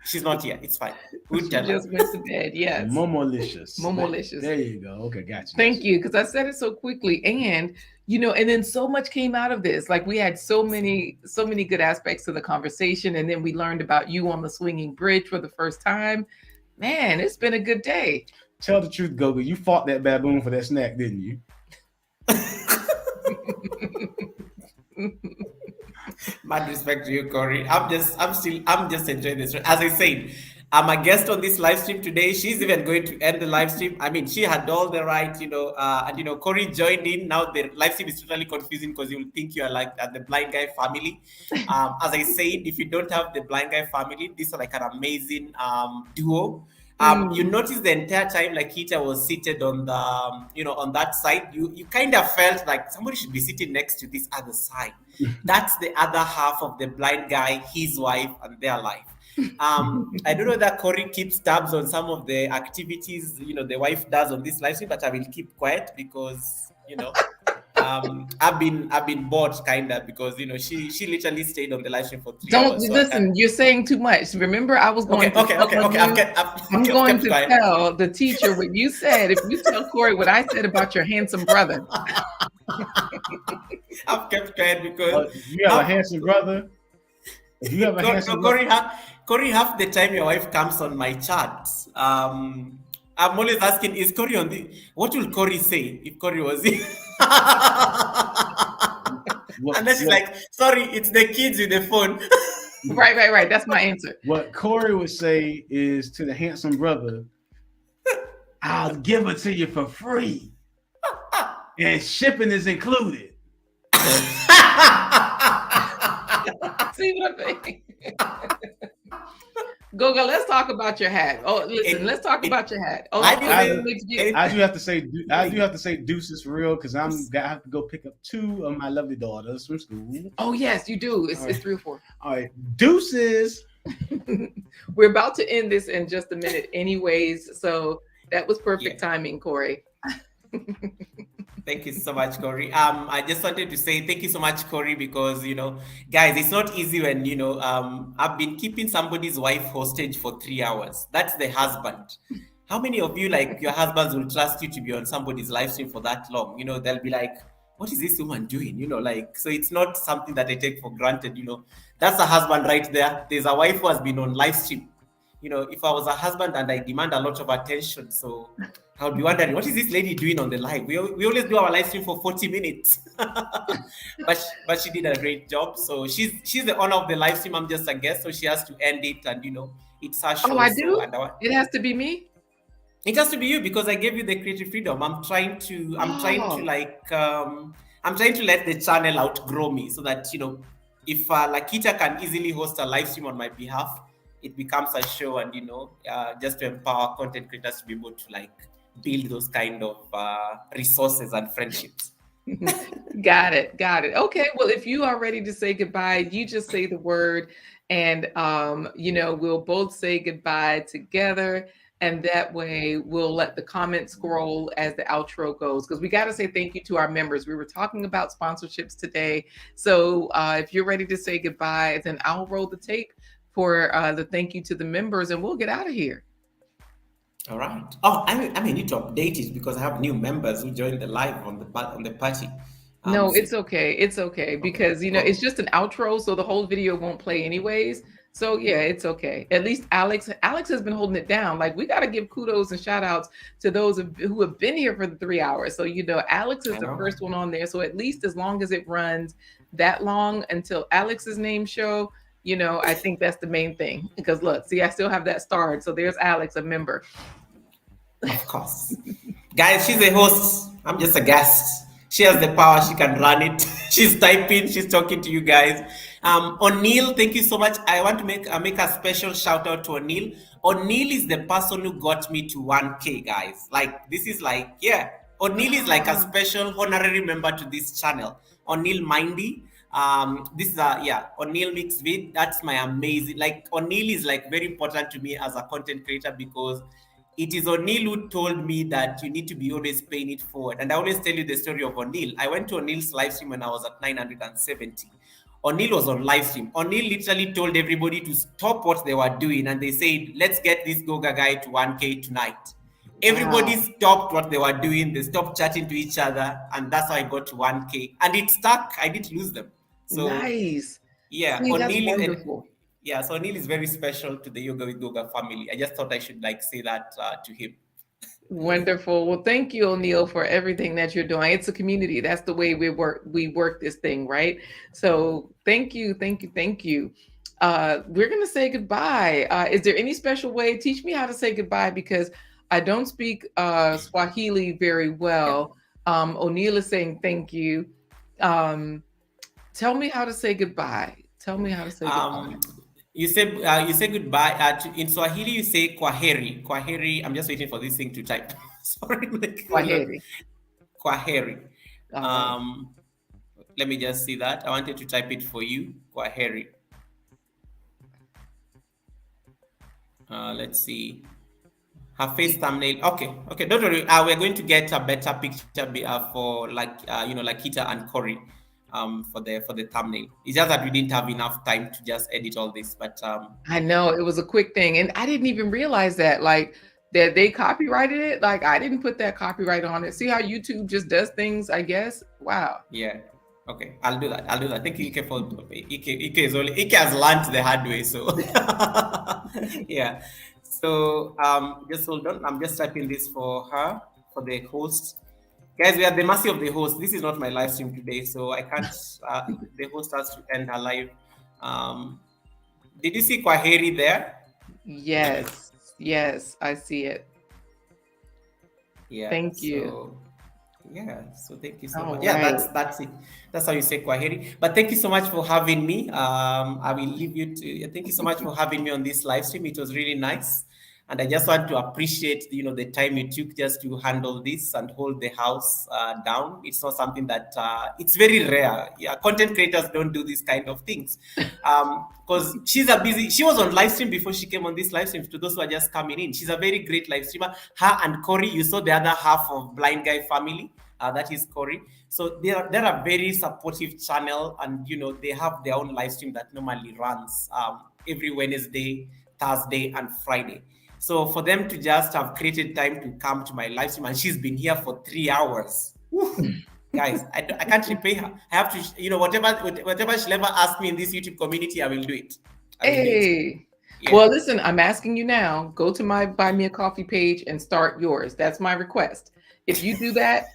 She's not here. It's fine. We'll She tell her. just went to bed. Yes. Momolicious. Momolicious. There you go. Okay, gotcha. Thank you, because I said it so quickly. And and then so much came out of this. Like we had so many good aspects to the conversation. And then we learned about you on the swinging bridge for the first time. Man, it's been a good day. Tell the truth, Goga. You fought that baboon for that snack, didn't you? Mad respect to you, Corey. I'm just enjoying this. As I said, I'm a guest on this live stream today. She's even going to end the live stream. I mean, she had all the right, and Corey joined in. Now the live stream is totally confusing because you will think you are like the blind guy family. As I said, if you don't have the blind guy family, this is like an amazing duo. You notice the entire time like Kita was seated on the on that side, you kind of felt like somebody should be sitting next to this other side. That's the other half of the blind guy, his wife, and their life. I don't know that Corey keeps tabs on some of the activities the wife does on this live stream, but I will keep quiet because I've been bored kind of because she literally stayed on the live stream for 3 hours. Don't listen. You're saying too much. Remember, I was going. Okay. I'm going to tell the teacher what you said. If you tell Corey what I said about your handsome brother, I've kept quiet because you have a handsome brother. If you have a handsome brother, Corey, half the time your wife comes on my chat. I'm always asking, is Corey on the? What will Corey say if Corey was here? And then she's like, sorry, it's the kids with the phone. Right. That's my answer. What Corey would say is to the handsome brother, I'll give it to you for free. And shipping is included. See what I'm saying? Goga, let's talk about your hat. Oh, listen, let's talk about your hat. Oh, I do have to say deuces for real because I have to go pick up 2 of my lovely daughters from school. Oh yes, you do. It's 3 or 4. All right, deuces. We're about to end this in just a minute, anyways. So that was perfect timing, Corey. Thank you so much, Corey. I just wanted to say thank you so much, Corey, because guys, it's not easy when I've been keeping somebody's wife hostage for 3 hours. That's the husband. How many of you like your husbands will trust you to be on somebody's live stream for that long? They'll be like, what is this woman doing? So it's not something that I take for granted. That's a husband right there. There's a wife who has been on live stream. If I was a husband and I demand a lot of attention, so I would be wondering, what is this lady doing on the live? We always do our live stream for 40 minutes. but she did a great job. So she's the owner of the live stream. I'm just a guest, so she has to end it, and it's her show. Oh, I do? It has to be me? It has to be you because I gave you the creative freedom. I'm trying to let the channel outgrow me so that if Lakita can easily host a live stream on my behalf, it becomes a show, and just to empower content creators to be able to build those kind of resources and friendships. Got it. Okay, well, if you are ready to say goodbye, you just say the word, and we'll both say goodbye together, and that way we'll let the comments scroll as the outro goes, because we got to say thank you to our members. We were talking about sponsorships today, so if you're ready to say goodbye, then I'll roll the tape for the thank you to the members, and we'll get out of here. All right. Oh, I may need to update it because I have new members who joined the live on the party. No, it's okay. It's okay because it's just an outro, so the whole video won't play anyways. So yeah, it's okay. At least Alex has been holding it down. Like, we got to give kudos and shout outs to those who have been here for the 3 hours. So Alex is the first one on there. So at least as long as it runs that long until Alex's name show, I think that's the main thing. Because look, see, I still have that starred. So there's Alex, a member. Of course. Guys, she's a host. I'm just a guest. She has the power. She can run it. She's typing. She's talking to you guys. O'Neill, thank you so much. I want to make a special shout out to O'Neill. O'Neill is the person who got me to 1K, guys. O'Neill is like a special honorary member to this channel. O'Neill Mindy. This is O'Neill Mixed Vid. That's my amazing. O'Neill is very important to me as a content creator because it is O'Neill who told me that you need to be always paying it forward. And I always tell you the story of O'Neill. I went to O'Neill's live stream when I was at 970. O'Neill was on live stream. O'Neill literally told everybody to stop what they were doing, and they said, "Let's get this Goga guy to 1K tonight." Everybody Wow. stopped what they were doing. They stopped chatting to each other, and that's how I got to 1K. And it stuck. I didn't lose them. So Nice. yeah, See, that's O'Neill is wonderful. yeah. So O'Neill is very special to the Yoga with Goga family. I just thought I should like say that to him. Wonderful. Well, thank you, O'Neill, for everything that you're doing. It's a community. That's the way we work this thing, right? So thank you, thank you, thank you. We're gonna say goodbye. Is there any special way? Teach me how to say goodbye because I don't speak Swahili very Yeah. well. O'Neill is saying thank you. Um, tell me how to say goodbye. Tell me how to say goodbye. Um, you say goodbye. In Swahili, you say kwaheri. Kwaheri. I'm just waiting for this thing to type. Sorry, like, hold on. Kwaheri. Kwaheri. All right. Let me just see that. I wanted to type it for you. Kwaheri. Let's see. Her face thumbnail. Okay. Don't worry. We're going to get a better picture for like Lakita and Corey, for the thumbnail. It's just that we didn't have enough time to just edit all this. But I know it was a quick thing, and I didn't even realize that, like, that they copyrighted it. Like, I didn't put that copyright on it. See how YouTube just does things, I guess. Wow. yeah. Okay, I'll do that. Thank you, Ike, for Ike has learned the hard way. So yeah. So just hold on. I'm just typing this for her, for the host. Guys, we are at the mercy of the host. This is not my live stream today, so I can't. The host has to end her live. Did you see Kwaheri there? Yes. Yes, I see it. Yeah. Thank you. So, yeah. So thank you so All much. Yeah, right. that's it. That's how you say Kwaheri. But thank you so much for having me. I will leave you to. Thank you so much for having me on this live stream. It was really nice. And I just want to appreciate, the time you took just to handle this and hold the house down. It's not something that it's very rare. Yeah, content creators don't do these kind of things because she was on live stream before she came on this live stream. To those who are just coming in, she's a very great live streamer. Her and Corey, you saw the other half of Blind Guy family. That is Corey. So they're a very supportive channel, and they have their own live stream that normally runs every Wednesday, Thursday, and Friday. So for them to just have created time to come to my live stream, and she's been here for 3 hours. Woo. Guys, I can't repay her. I have to, whatever she'll ever ask me in this YouTube community, I will do it. Hey. Yeah. Well, listen, I'm asking you now, go to my Buy Me a Coffee page and start yours. That's my request. If you do that,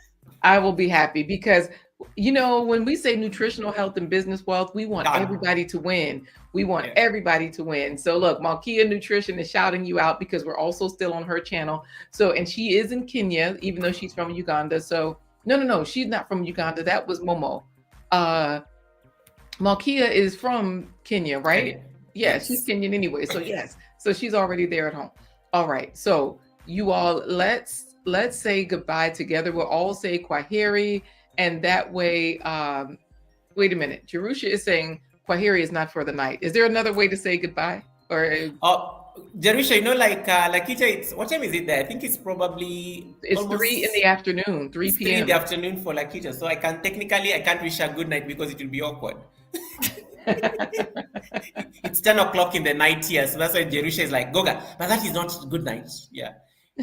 I will be happy because, when we say nutritional health and business wealth, we want everybody to win. We want everybody to win. So look, Malkia Nutrition is shouting you out because we're also still on her channel. So, and she is in Kenya, even though she's from Uganda. So no, she's not from Uganda. That was Momo. Malkia is from Kenya, right? Kenya. Yes, she's Kenyan anyway. So yes, so she's already there at home. All right. So you all, let's say goodbye together. We'll all say Kwaheri. And that way, wait a minute. Jerusha is saying Kwaheri is not for the night. Is there another way to say goodbye? Or Jerusha, like Lakita, what time is it there? I think it's probably it's 3 in the afternoon, 3 p.m. 3 in the afternoon for Lakita. So I can't wish her good night because it will be awkward. It's 10 o'clock in the night here, so that's why Jerusha is like, Goga, but that is not good night. Yeah.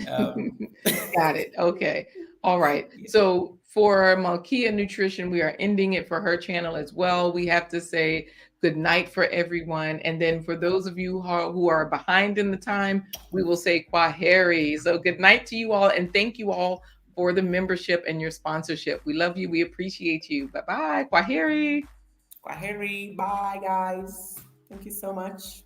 Got it. Okay. All right. Yeah. So for Malkia Nutrition, we are ending it for her channel as well. We have to say good night for everyone. And then for those of you who are behind in the time, we will say Kwaheri. So good night to you all. And thank you all for the membership and your sponsorship. We love you. We appreciate you. Bye-bye. Kwaheri. Kwaheri. Bye, guys. Thank you so much.